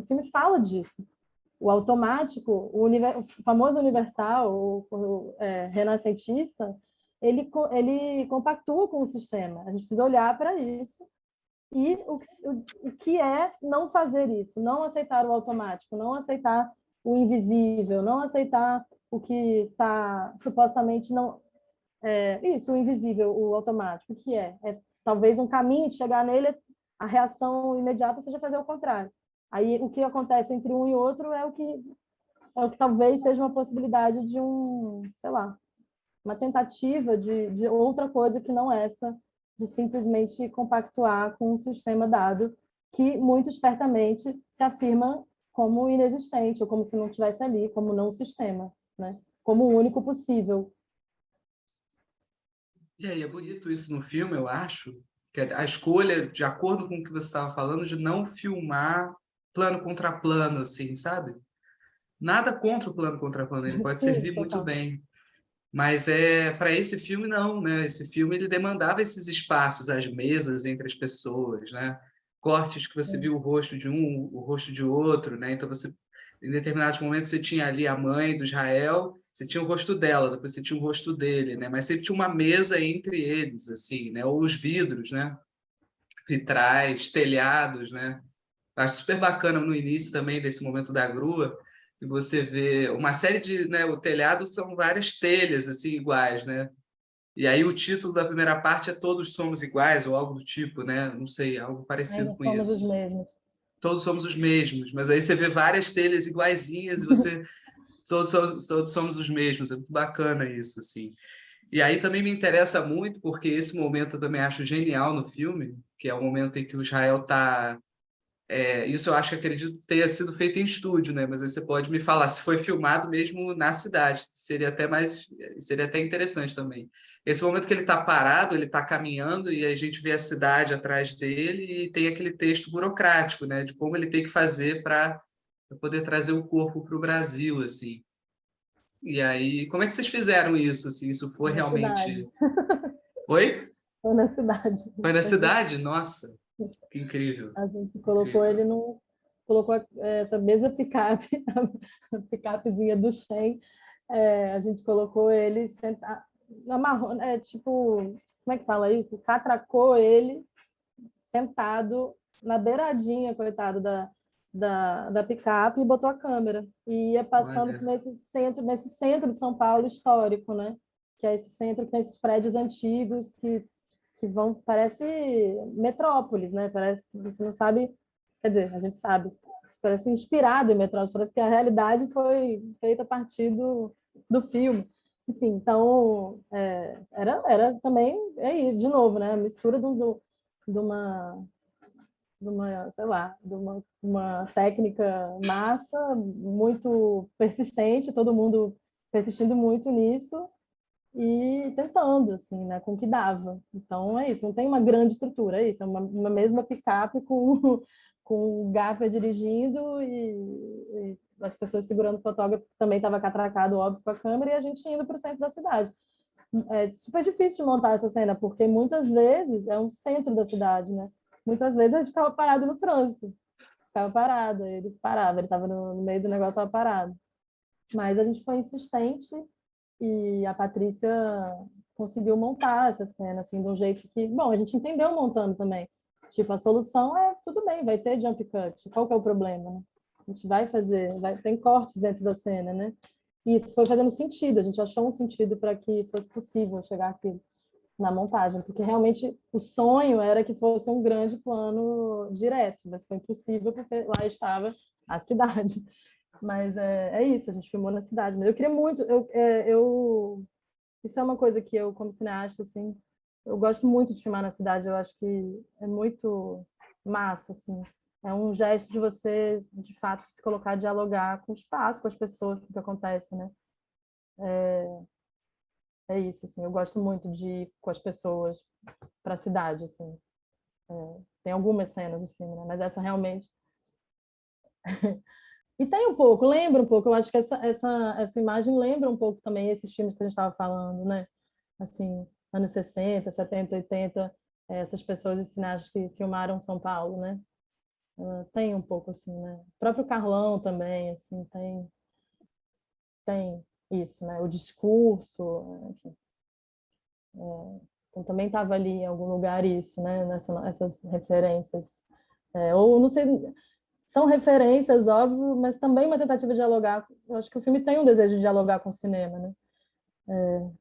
filme fala disso. O automático, o famoso universal, o renascentista, ele compactua com o sistema. A gente precisa olhar para isso e o que é não fazer isso, não aceitar o automático, não aceitar o invisível, não aceitar o que está supostamente não isso, o invisível, o automático, o que talvez um caminho de chegar nele, a reação imediata seja fazer o contrário. Aí o que acontece entre um e outro é o que talvez seja uma possibilidade de sei lá, uma tentativa de outra coisa que não essa, de simplesmente compactuar com um sistema dado que muito espertamente se afirma como inexistente, ou como se não estivesse ali, como não sistema, né? Como o único possível. E aí, é bonito isso no filme, eu acho, que a escolha, de acordo com o que você estava falando, de não filmar plano contra plano, assim, sabe? Nada contra o plano contra plano, ele pode Sim, servir muito total. bem. Mas para esse filme não, né? Esse filme ele demandava esses espaços, as mesas entre as pessoas, né? Cortes que você viu o rosto de um, o rosto de outro, né? Então você em determinados momentos você tinha ali a mãe do Israel, você tinha o rosto dela, depois você tinha o rosto dele, né? Mas sempre tinha uma mesa entre eles, assim, né? Ou os vidros, né? Vitrais, telhados, né? Acho super bacana no início também desse momento da grua, que você vê uma série de, né, o telhado são várias telhas assim iguais, né? E aí o título da primeira parte é Todos Somos Iguais ou algo do tipo, né? Não sei, algo parecido Ainda com somos isso. os mesmos. Todos somos os mesmos, mas aí você vê várias telhas iguaizinhas e você todos somos os mesmos. É muito bacana isso, assim. E aí também me interessa muito porque esse momento eu também acho genial no filme, que é o momento em que o Israel está isso eu acho que acredito ter sido feito em estúdio, né? Mas aí você pode me falar se foi filmado mesmo na cidade. Seria até interessante também. Esse momento que ele está parado, ele está caminhando e a gente vê a cidade atrás dele e tem aquele texto burocrático, né? De como ele tem que fazer para poder trazer o corpo para o Brasil, assim. E aí, como é que vocês fizeram isso, assim? Isso foi Na cidade. realmente... Oi? Foi na cidade. Foi na cidade? Nossa, que incrível. A gente colocou Incrível. ele no... Colocou essa mesma picape, a picapezinha do Shen, a gente colocou ele sentado, amarrou, tipo, como é que fala isso? Catracou ele sentado na beiradinha, coitado, da picape e botou a câmera. E ia passando Olha, nesse centro de São Paulo histórico, né? Que é esse centro que tem esses prédios antigos que vão, parece metrópolis, né? Parece que você não sabe, quer dizer, a gente sabe, parece inspirado em metrópolis, parece que a realidade foi feita a partir do filme. Enfim, então, era também, isso, de novo, né? A mistura de uma, sei lá, uma técnica massa, muito persistente, todo mundo persistindo muito nisso e tentando, assim, né, com o que dava. Então, é isso, não tem uma grande estrutura, é isso, é uma mesma picape com, com o Gaffer dirigindo e as pessoas segurando o fotógrafo, que também estava catracado, óbvio, com a câmera, e a gente indo para o centro da cidade. É super difícil de montar essa cena, porque muitas vezes é um centro da cidade, né? Muitas vezes a gente ficava parado no trânsito, ficava parado, ele parava, ele estava no meio do negócio, estava parado. Mas a gente foi insistente e a Patrícia conseguiu montar essa cena, assim, de um jeito que, bom, a gente entendeu montando também. Tipo, a solução é, tudo bem, vai ter jump cut, qual que é o problema, né? A gente vai fazer, tem cortes dentro da cena, né? E isso foi fazendo sentido, a gente achou um sentido para que fosse possível chegar aqui na montagem, porque realmente o sonho era que fosse um grande plano direto, mas foi impossível porque lá estava a cidade. Mas é isso, a gente filmou na cidade. Mas eu queria muito, isso é uma coisa que eu, como cineasta, assim, eu gosto muito de filmar na cidade. Eu acho que é muito massa, assim. É um gesto de você, de fato, se colocar a dialogar com o espaço, com as pessoas, com o que acontece, né? É isso, assim. Eu gosto muito de ir com as pessoas para a cidade, assim. Tem algumas cenas do filme, né? Mas essa realmente... E tem um pouco, lembra um pouco. Eu acho que essa imagem lembra um pouco também esses filmes que a gente estava falando, né? Assim, anos 60, 70, 80, essas pessoas e cineastas que filmaram São Paulo, né? Tem um pouco assim, né? O próprio Carlão também, assim, tem isso, né? O discurso, enfim. Então também estava ali em algum lugar isso, né? Essas referências. Ou não sei, são referências, óbvio, mas também uma tentativa de dialogar. Eu acho que o filme tem um desejo de dialogar com o cinema, né?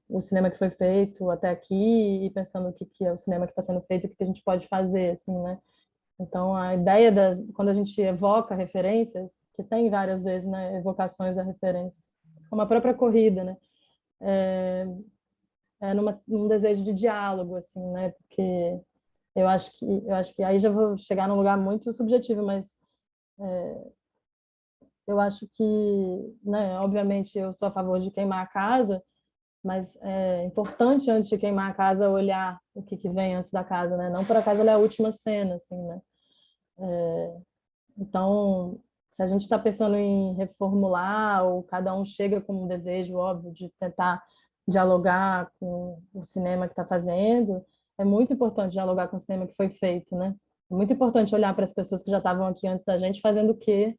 O cinema que foi feito até aqui e pensando o que é o cinema que está sendo feito, o que a gente pode fazer, assim, né? Então, a ideia quando a gente evoca referências, que tem várias vezes, né, evocações a referências, como a própria corrida, né, num desejo de diálogo, assim, né, porque eu acho que aí já vou chegar num lugar muito subjetivo, mas eu acho que, né, obviamente eu sou a favor de queimar a casa, mas é importante antes de queimar a casa olhar o que vem antes da casa, né, não por acaso ela é a última cena, assim, né. Então, se a gente está pensando em reformular, ou cada um chega com um desejo óbvio de tentar dialogar com o cinema que está fazendo, é muito importante dialogar com o cinema que foi feito, né? É muito importante olhar para as pessoas que já estavam aqui antes da gente fazendo o quê,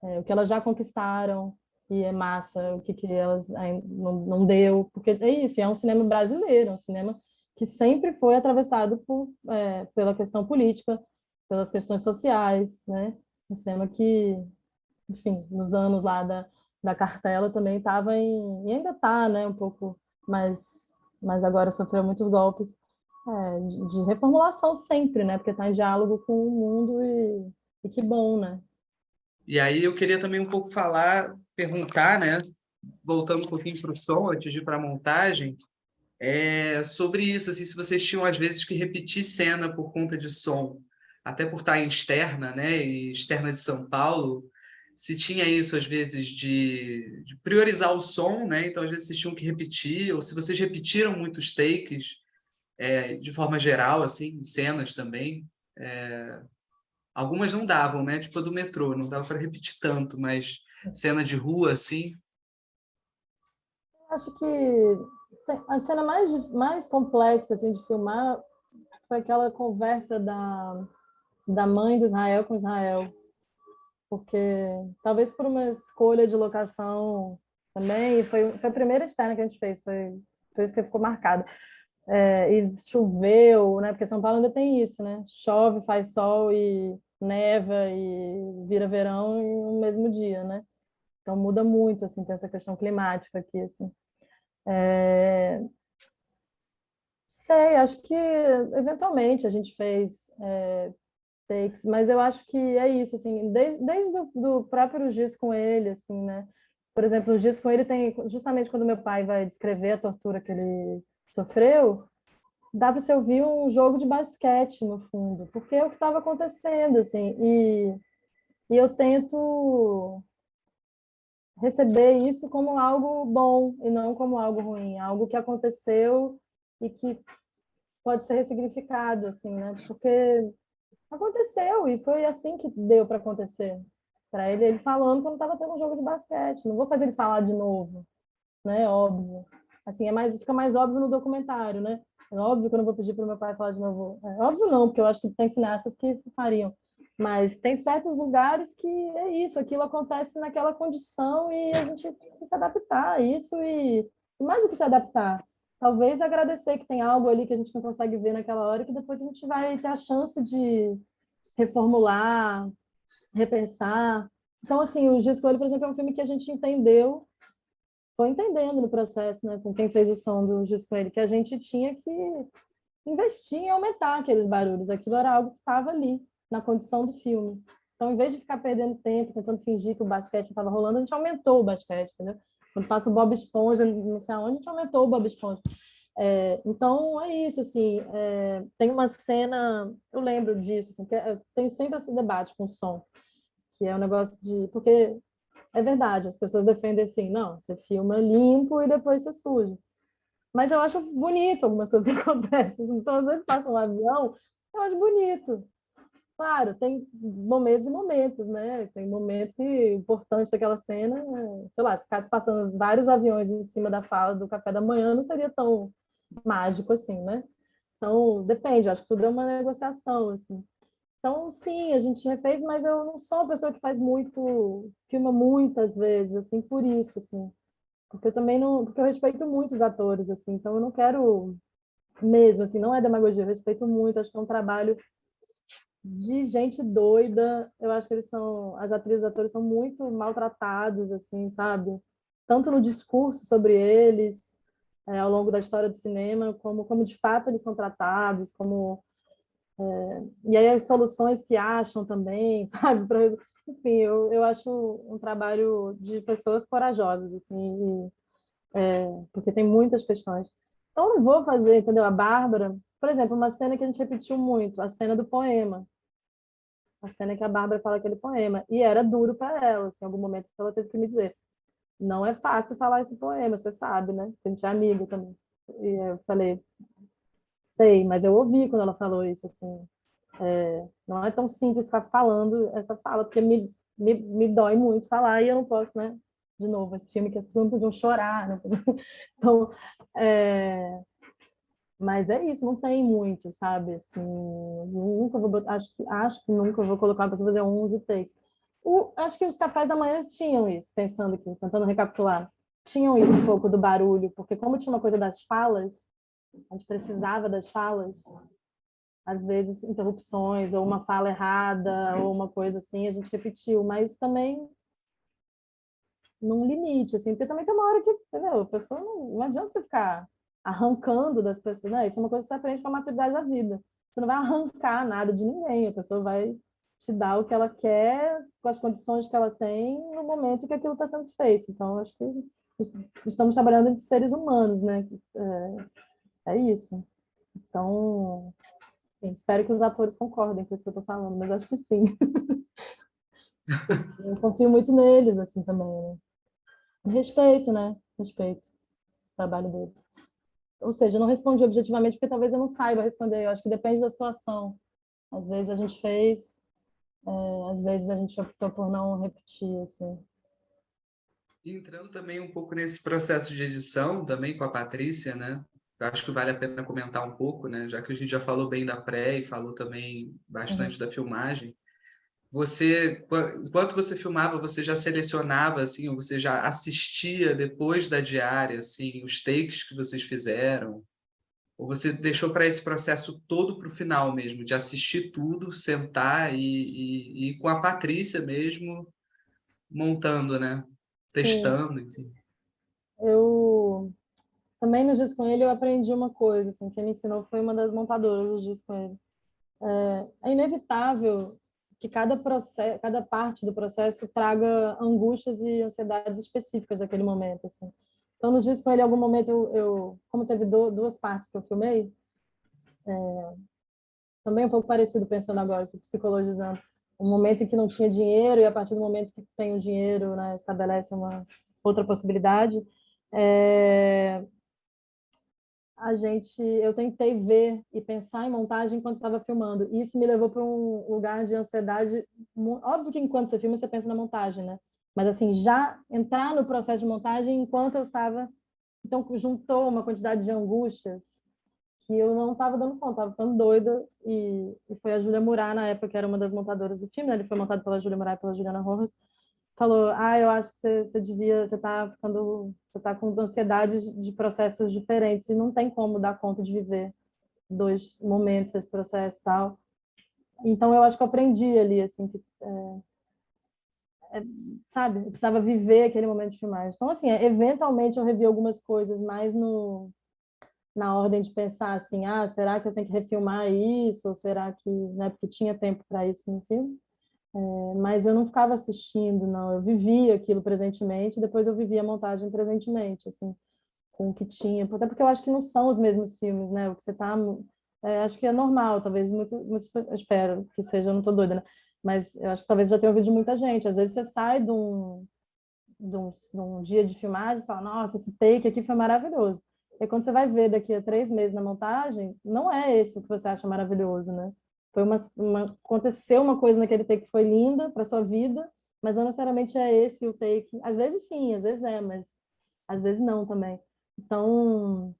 o que elas já conquistaram, e é massa, o que elas não deu, porque é isso, é um cinema brasileiro, é um cinema que sempre foi atravessado pela questão política, pelas questões sociais, né? Um cinema que, enfim, nos anos lá da cartela também estava e ainda está, né, um pouco, mas agora sofreu muitos golpes de reformulação sempre, né, porque está em diálogo com o mundo e que bom, né. E aí eu queria também um pouco perguntar, né, voltando um pouquinho para o som, antes de ir para a montagem, sobre isso, assim, se vocês tinham às vezes que repetir cena por conta de som, até por estar em externa, né, e externa de São Paulo, se tinha isso às vezes de priorizar o som, né, então às vezes vocês tinham que repetir, ou se vocês repetiram muitos takes, de forma geral, assim, em cenas também. Algumas não davam, né, tipo a do metrô, não dava para repetir tanto, mas cena de rua, assim. Acho que a cena mais complexa, assim, de filmar foi aquela conversa da mãe do Israel com Israel, porque talvez por uma escolha de locação também, foi a primeira externa que a gente fez, foi por isso que ficou marcado. E choveu, né? Porque São Paulo ainda tem isso, né? Chove, faz sol e neva e vira verão em um mesmo dia, né? Então muda muito, assim, tem essa questão climática aqui, assim. Sei, acho que eventualmente a gente fez takes, mas eu acho que é isso, assim, desde do próprio Giz com ele, assim, né? Por exemplo, o Giz com ele tem, justamente quando meu pai vai descrever a tortura que ele sofreu, dá para você ouvir um jogo de basquete no fundo, porque é o que estava acontecendo, assim, e eu tento receber isso como algo bom e não como algo ruim, algo que aconteceu e que pode ser ressignificado, assim, né? Porque aconteceu e foi assim que deu para acontecer. Para ele falando quando estava tendo um jogo de basquete. Não vou fazer ele falar de novo, né? Óbvio. Assim, fica mais óbvio no documentário, né? É óbvio que eu não vou pedir para o meu pai falar de novo. Óbvio não, porque eu acho que tem cineastas que fariam. Mas tem certos lugares que é isso, aquilo acontece naquela condição e a gente tem que se adaptar a isso e mais do que se adaptar, talvez agradecer que tem algo ali que a gente não consegue ver naquela hora, que depois a gente vai ter a chance de reformular, repensar. Então, assim, o Giz Coelho, por exemplo, é um filme que a gente entendeu, foi entendendo no processo, né, com quem fez o som do Giz Coelho, que a gente tinha que investir em aumentar aqueles barulhos. Aquilo era algo que estava ali, na condição do filme. Então, em vez de ficar perdendo tempo, tentando fingir que o basquete não estava rolando, a gente aumentou o basquete, entendeu? Quando passa o Bob Esponja, não sei aonde, a gente aumentou o Bob Esponja. Então, é isso, assim, tem uma cena, eu lembro disso, assim, que eu tenho sempre esse debate com o som, que é um negócio de... Porque é verdade, as pessoas defendem assim, não, você filma limpo e depois você suja. Mas eu acho bonito algumas coisas que acontecem. Então, às vezes passa um avião, eu acho bonito. Claro, tem momentos e momentos, né? Tem momentos que o importante daquela cena, sei lá, se ficasse passando vários aviões em cima da fala do café da manhã, não seria tão mágico assim, né? Então, depende, eu acho que tudo é uma negociação, assim. Então, sim, a gente refez, mas eu não sou uma pessoa que faz muito, filma muitas vezes, assim, por isso, assim. Porque eu também não, porque eu respeito muito os atores, assim, então eu não quero mesmo, assim, não é demagogia, eu respeito muito, acho que é um trabalho de gente doida. Eu acho que eles são, as atrizes e atores são muito maltratados, assim, sabe? Tanto no discurso sobre eles, ao longo da história do cinema, como de fato eles são tratados, como e aí as soluções que acham também, sabe? Enfim, eu acho um trabalho de pessoas corajosas, assim, porque tem muitas questões. Então, eu não vou fazer, entendeu? A Bárbara, por exemplo, uma cena que a gente repetiu muito, a cena do poema. A cena que a Bárbara fala aquele poema. E era duro para ela, assim, em algum momento ela teve que me dizer. Não é fácil falar esse poema, você sabe, né? A gente é amiga também. E eu falei, sei, mas eu ouvi quando ela falou isso, assim. Não é tão simples ficar falando essa fala, porque me dói muito falar e eu não posso, né? De novo, esse filme que as pessoas não podiam chorar, né? Então, mas é isso, não tem muito, sabe? Assim, nunca vou botar, acho que nunca vou colocar uma pessoa fazer 11 takes. Acho que os Cafés da Manhã tinham isso, pensando aqui, tentando recapitular. Tinham isso um pouco do barulho, porque como tinha uma coisa das falas, a gente precisava das falas, às vezes interrupções, ou uma fala errada, ou uma coisa assim, a gente repetiu, mas também num limite, assim, porque também tem uma hora que, entendeu? A pessoa não adianta você ficar arrancando das pessoas, né? Isso é uma coisa que você aprende com a maturidade da vida. Você não vai arrancar nada de ninguém, a pessoa vai te dar o que ela quer, com as condições que ela tem, no momento que aquilo está sendo feito. Então, acho que estamos trabalhando entre seres humanos, né? É isso. Então, espero que os atores concordem com isso que eu estou falando, mas acho que sim. Eu confio muito neles, assim, também, né? Respeito, né? Respeito o trabalho deles. Ou seja, eu não respondi objetivamente porque talvez eu não saiba responder. Eu acho que depende da situação. Às vezes a gente fez, às vezes a gente optou por não repetir, assim. E entrando também um pouco nesse processo de edição, também com a Patrícia, né? Eu acho que vale a pena comentar um pouco, né? Já que a gente já falou bem da pré e falou também Uhum. bastante da filmagem. Você, enquanto você filmava, você já selecionava, assim, ou você já assistia depois da diária, assim, os takes que vocês fizeram? Ou você deixou para esse processo todo para o final mesmo, de assistir tudo, sentar e ir com a Patrícia mesmo, montando, né? Sim, Testando, enfim. eu também no Giz com ele eu aprendi uma coisa, assim, quem me ensinou foi uma das montadoras do Giz com ele. É inevitável que cada processo, cada parte do processo traga angústias e ansiedades específicas daquele momento, assim. Então, no Giz com ele, em algum momento, como teve duas partes que eu filmei, também um pouco parecido, pensando agora, psicologizando. Um momento em que não tinha dinheiro e a partir do momento que tem o dinheiro, né, estabelece uma outra possibilidade. Eu tentei ver e pensar em montagem enquanto estava filmando. E isso me levou para um lugar de ansiedade. Óbvio que enquanto você filma, você pensa na montagem, né? Mas assim, já entrar no processo de montagem enquanto eu estava. Então, juntou uma quantidade de angústias que eu não estava dando conta, estava ficando doida. E foi a Júlia Murat, na época, que era uma das montadoras do filme, né? Ele foi montado pela Júlia Murat e pela Juliana Rojas. Falou, eu acho que você devia, você tá com ansiedade de processos diferentes e não tem como dar conta de viver dois momentos esse processo e tal. Então eu acho que eu aprendi ali, assim, que, sabe, eu precisava viver aquele momento de filmagem. Então, assim, eventualmente eu revi algumas coisas mais na ordem de pensar assim, será que eu tenho que refilmar isso? Ou será que, né, porque tinha tempo para isso no filme? Mas eu não ficava assistindo, não. Eu vivia aquilo presentemente, depois eu vivia a montagem presentemente, assim, com o que tinha. Até porque eu acho que não são os mesmos filmes, né? O que você tá... acho que é normal, talvez muitos, eu espero que seja, eu não tô doida, né? Mas eu acho que talvez já tenha ouvido de muita gente. Às vezes você sai de um dia de filmagem e fala, nossa, esse take aqui foi maravilhoso. E quando você vai ver daqui a 3 meses na montagem, não é esse o que você acha maravilhoso, né? Foi aconteceu uma coisa naquele take que foi linda para sua vida, mas não necessariamente é esse o take. Às vezes sim, às vezes é, mas às vezes não também. Então,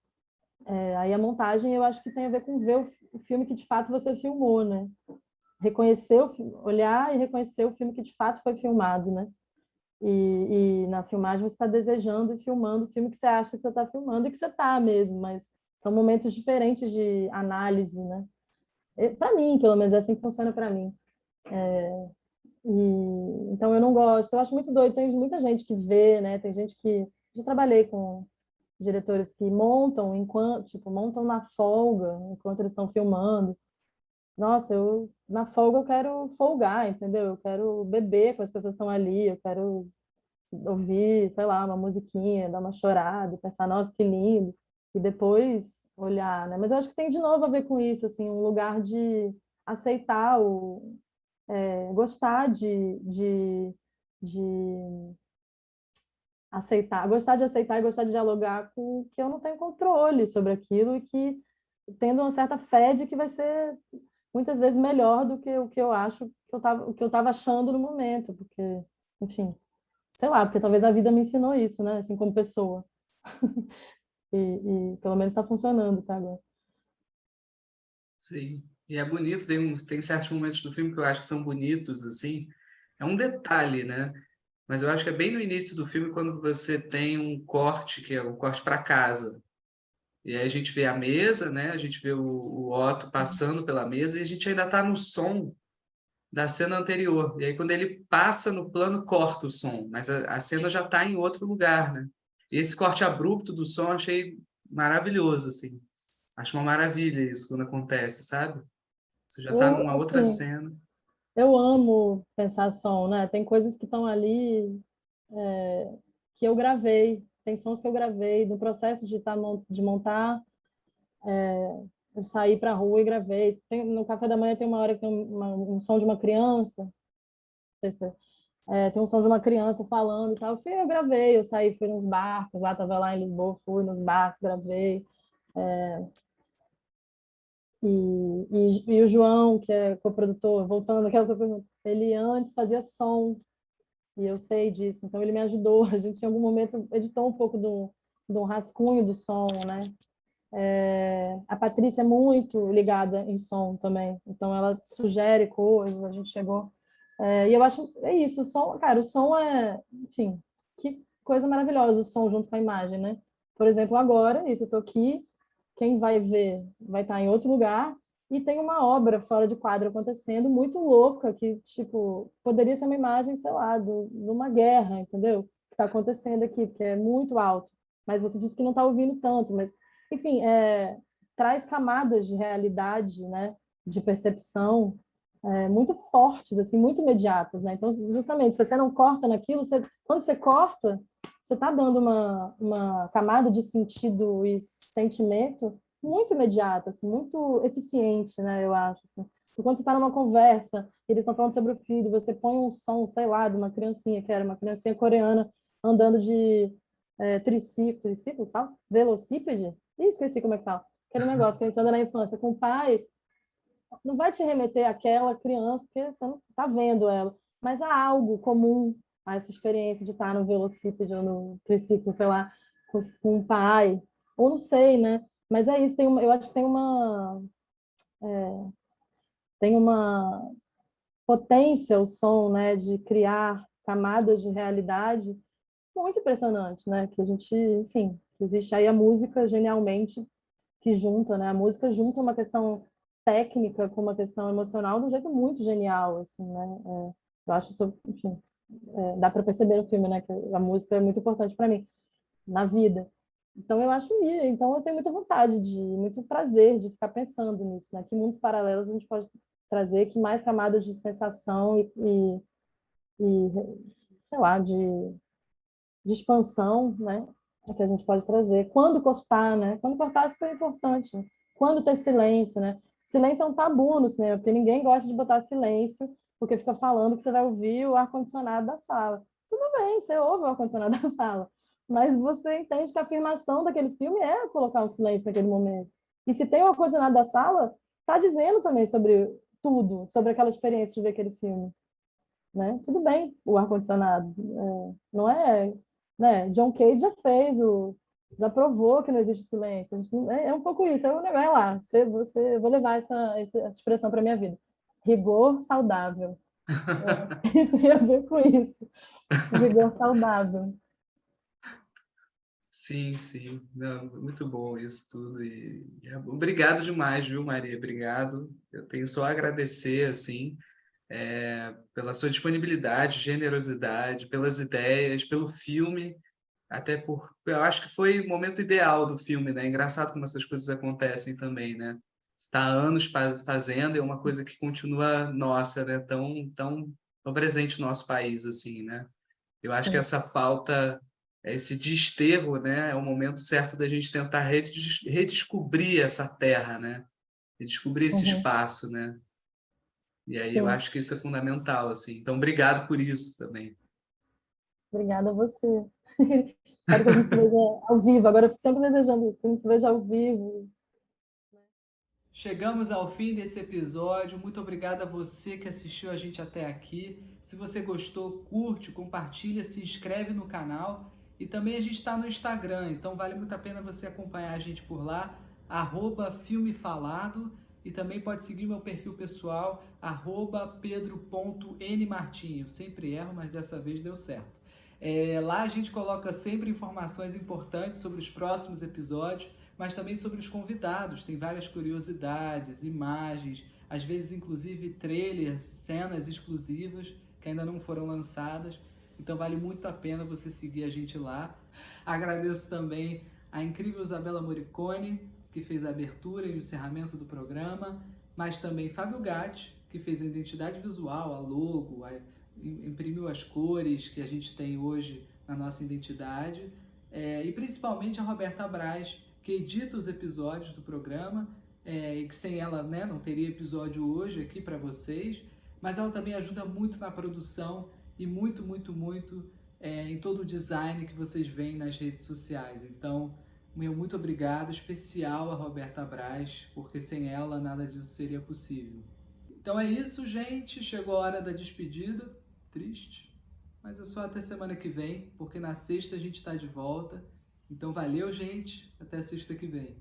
aí a montagem eu acho que tem a ver com ver o filme que de fato você filmou, né? Reconhecer olhar e reconhecer o filme que de fato foi filmado, né? E na filmagem você está desejando e filmando o filme que você acha que você está filmando e que você está mesmo, mas são momentos diferentes de análise, né? Para mim, pelo menos, é assim que funciona para mim. Então eu não gosto, eu acho muito doido. Tem muita gente que vê, né? Tem gente que já trabalhei com diretores que montam enquanto, tipo, montam na folga enquanto eles estão filmando. Nossa, eu na folga eu quero folgar, entendeu? Eu quero beber com as pessoas que estão ali, eu quero ouvir, sei lá, uma musiquinha, dar uma chorada, pensar, nossa, que lindo, e depois olhar, né? Mas eu acho que tem de novo a ver com isso, assim, um lugar de aceitar gostar de aceitar, gostar de aceitar e gostar de dialogar com que eu não tenho controle sobre aquilo e que tendo uma certa fé de que vai ser muitas vezes melhor do que o que eu acho que o que eu estava achando no momento, porque, enfim, sei lá, porque talvez a vida me ensinou isso, né? Assim, como pessoa. E pelo menos está funcionando, tá agora. Sim. E é bonito, tem certos momentos do filme que eu acho que são bonitos, assim. É um detalhe, né? Mas eu acho que é bem no início do filme quando você tem um corte, que é o corte para casa. E aí a gente vê a mesa, né? A gente vê o Otto passando pela mesa e a gente ainda está no som da cena anterior. E aí quando ele passa no plano, corta o som, mas a cena já está em outro lugar, né? E esse corte abrupto do som eu achei maravilhoso, assim. Acho uma maravilha isso quando acontece, sabe? Você já está Eu, numa outra assim, cena. eu amo pensar som, né? Tem coisas que estão ali que eu gravei, tem sons que eu gravei no processo de montar. Eu saí para a rua e gravei. No café da manhã tem uma hora que tem um som de uma criança, não sei se tem um som de uma criança falando e tal. Eu gravei, eu saí, fui nos barcos, lá estava lá em Lisboa, fui nos barcos, gravei. E o João, que é coprodutor, voltando àquela sua pergunta, ele antes fazia som, e eu sei disso, então ele me ajudou. A gente, em algum momento, editou um pouco do rascunho do som, né? A Patrícia é muito ligada em som também, então ela sugere coisas, a gente chegou. E eu acho, é isso, o som, cara, o som enfim, que coisa maravilhosa, o som junto com a imagem, né? Por exemplo, agora, isso, eu tô aqui, quem vai ver vai estar em outro lugar, e tem uma obra fora de quadro acontecendo, muito louca, que, tipo, poderia ser uma imagem, sei lá, de uma guerra, entendeu? Que está acontecendo aqui, porque é muito alto. Mas você disse que não está ouvindo tanto, mas, enfim, traz camadas de realidade, né? De percepção muito fortes, assim, muito imediatas, né? Então, justamente, se você não corta naquilo, quando você corta, você está dando uma camada de sentido e sentimento muito imediata, assim, muito eficiente, né? Eu acho. Assim. E quando você está numa conversa, eles estão falando sobre o filho, você põe um som, sei lá, de uma criancinha, que era uma criancinha coreana, andando de triciclo, tal? Velocípede? Ih, esqueci como é que fala. Aquele negócio que a gente anda na infância com o pai, não vai te remeter àquela criança, porque você não está vendo ela, mas há algo comum a essa experiência de estar no velocípede ou no triciclo, sei lá, com um pai, ou não sei, né? Mas é isso, eu acho que tem uma potência o som, né, de criar camadas de realidade muito impressionante, né? Que a gente, enfim, que existe aí a música genialmente que junta, né? A música junta uma questão técnica com uma questão emocional de um jeito muito genial, assim, né? Eu acho isso, enfim, dá para perceber no filme, né? Que a música é muito importante para mim na vida. Então então eu tenho muita vontade muito prazer de ficar pensando nisso, né? Que mundos paralelos a gente pode trazer, que mais camadas de sensação e sei lá, de expansão, né? É que a gente pode trazer. Quando cortar, né? Quando cortar é super importante. Quando ter silêncio, né? Silêncio é um tabu no cinema, porque ninguém gosta de botar silêncio, porque fica falando que você vai ouvir o ar-condicionado da sala. Tudo bem, você ouve o ar-condicionado da sala, mas você entende que a afirmação daquele filme é colocar um silêncio naquele momento. E se tem o ar-condicionado da sala, está dizendo também sobre tudo, sobre aquela experiência de ver aquele filme. Né? Tudo bem, o ar-condicionado. Não é, né? John Cage já fez, já provou que não existe silêncio. É um pouco isso. Vai lá, eu vou levar essa expressão para minha vida. Rigor saudável. Tem a ver com isso. Rigor saudável. Sim, sim. Não, muito bom isso tudo. Obrigado demais, viu, Maria? Obrigado. Eu tenho só a agradecer, assim, pela sua disponibilidade, generosidade, pelas ideias, pelo filme, eu acho que foi o momento ideal do filme, né? Engraçado como essas coisas acontecem também, né? Está há anos fazendo e é uma coisa que continua nossa, né? Tão presente no nosso país, assim, né? Eu acho que Sim. essa falta, esse desterro, né? É o momento certo da gente tentar redescobrir essa terra, né? Redescobrir esse Uhum. espaço, né? E aí eu Sim. acho que isso é fundamental, assim. Então, obrigado por isso também. Obrigada a você. Espero que a gente se veja ao vivo. Agora eu fico sempre desejando isso, que a gente se veja ao vivo. Chegamos ao fim desse episódio. Muito obrigado a você que assistiu a gente até aqui. Se você gostou, curte, compartilha, se inscreve no canal. E também a gente está no Instagram, então vale muito a pena você acompanhar a gente por lá, @filmefalado. E também pode seguir meu perfil pessoal, @pedro.nmartinho. Sempre erro, mas dessa vez deu certo. Lá a gente coloca sempre informações importantes sobre os próximos episódios, mas também sobre os convidados. Tem várias curiosidades, imagens, às vezes inclusive trailers, cenas exclusivas que ainda não foram lançadas. Então vale muito a pena você seguir a gente lá. Agradeço também a incrível Isabela Morricone, que fez a abertura e o encerramento do programa, mas também Fábio Gatti, que fez a identidade visual, a logo, imprimiu as cores que a gente tem hoje na nossa identidade, e principalmente a Roberta Braz, que edita os episódios do programa, e que sem ela, né, não teria episódio hoje aqui para vocês, mas ela também ajuda muito na produção e muito em todo o design que vocês veem nas redes sociais. Então, meu muito obrigado, especial a Roberta Braz, porque sem ela nada disso seria possível. Então é isso, gente. Chegou a hora da despedida. Triste, mas é só até semana que vem, porque na sexta a gente está de volta. Então valeu, gente. Até sexta que vem.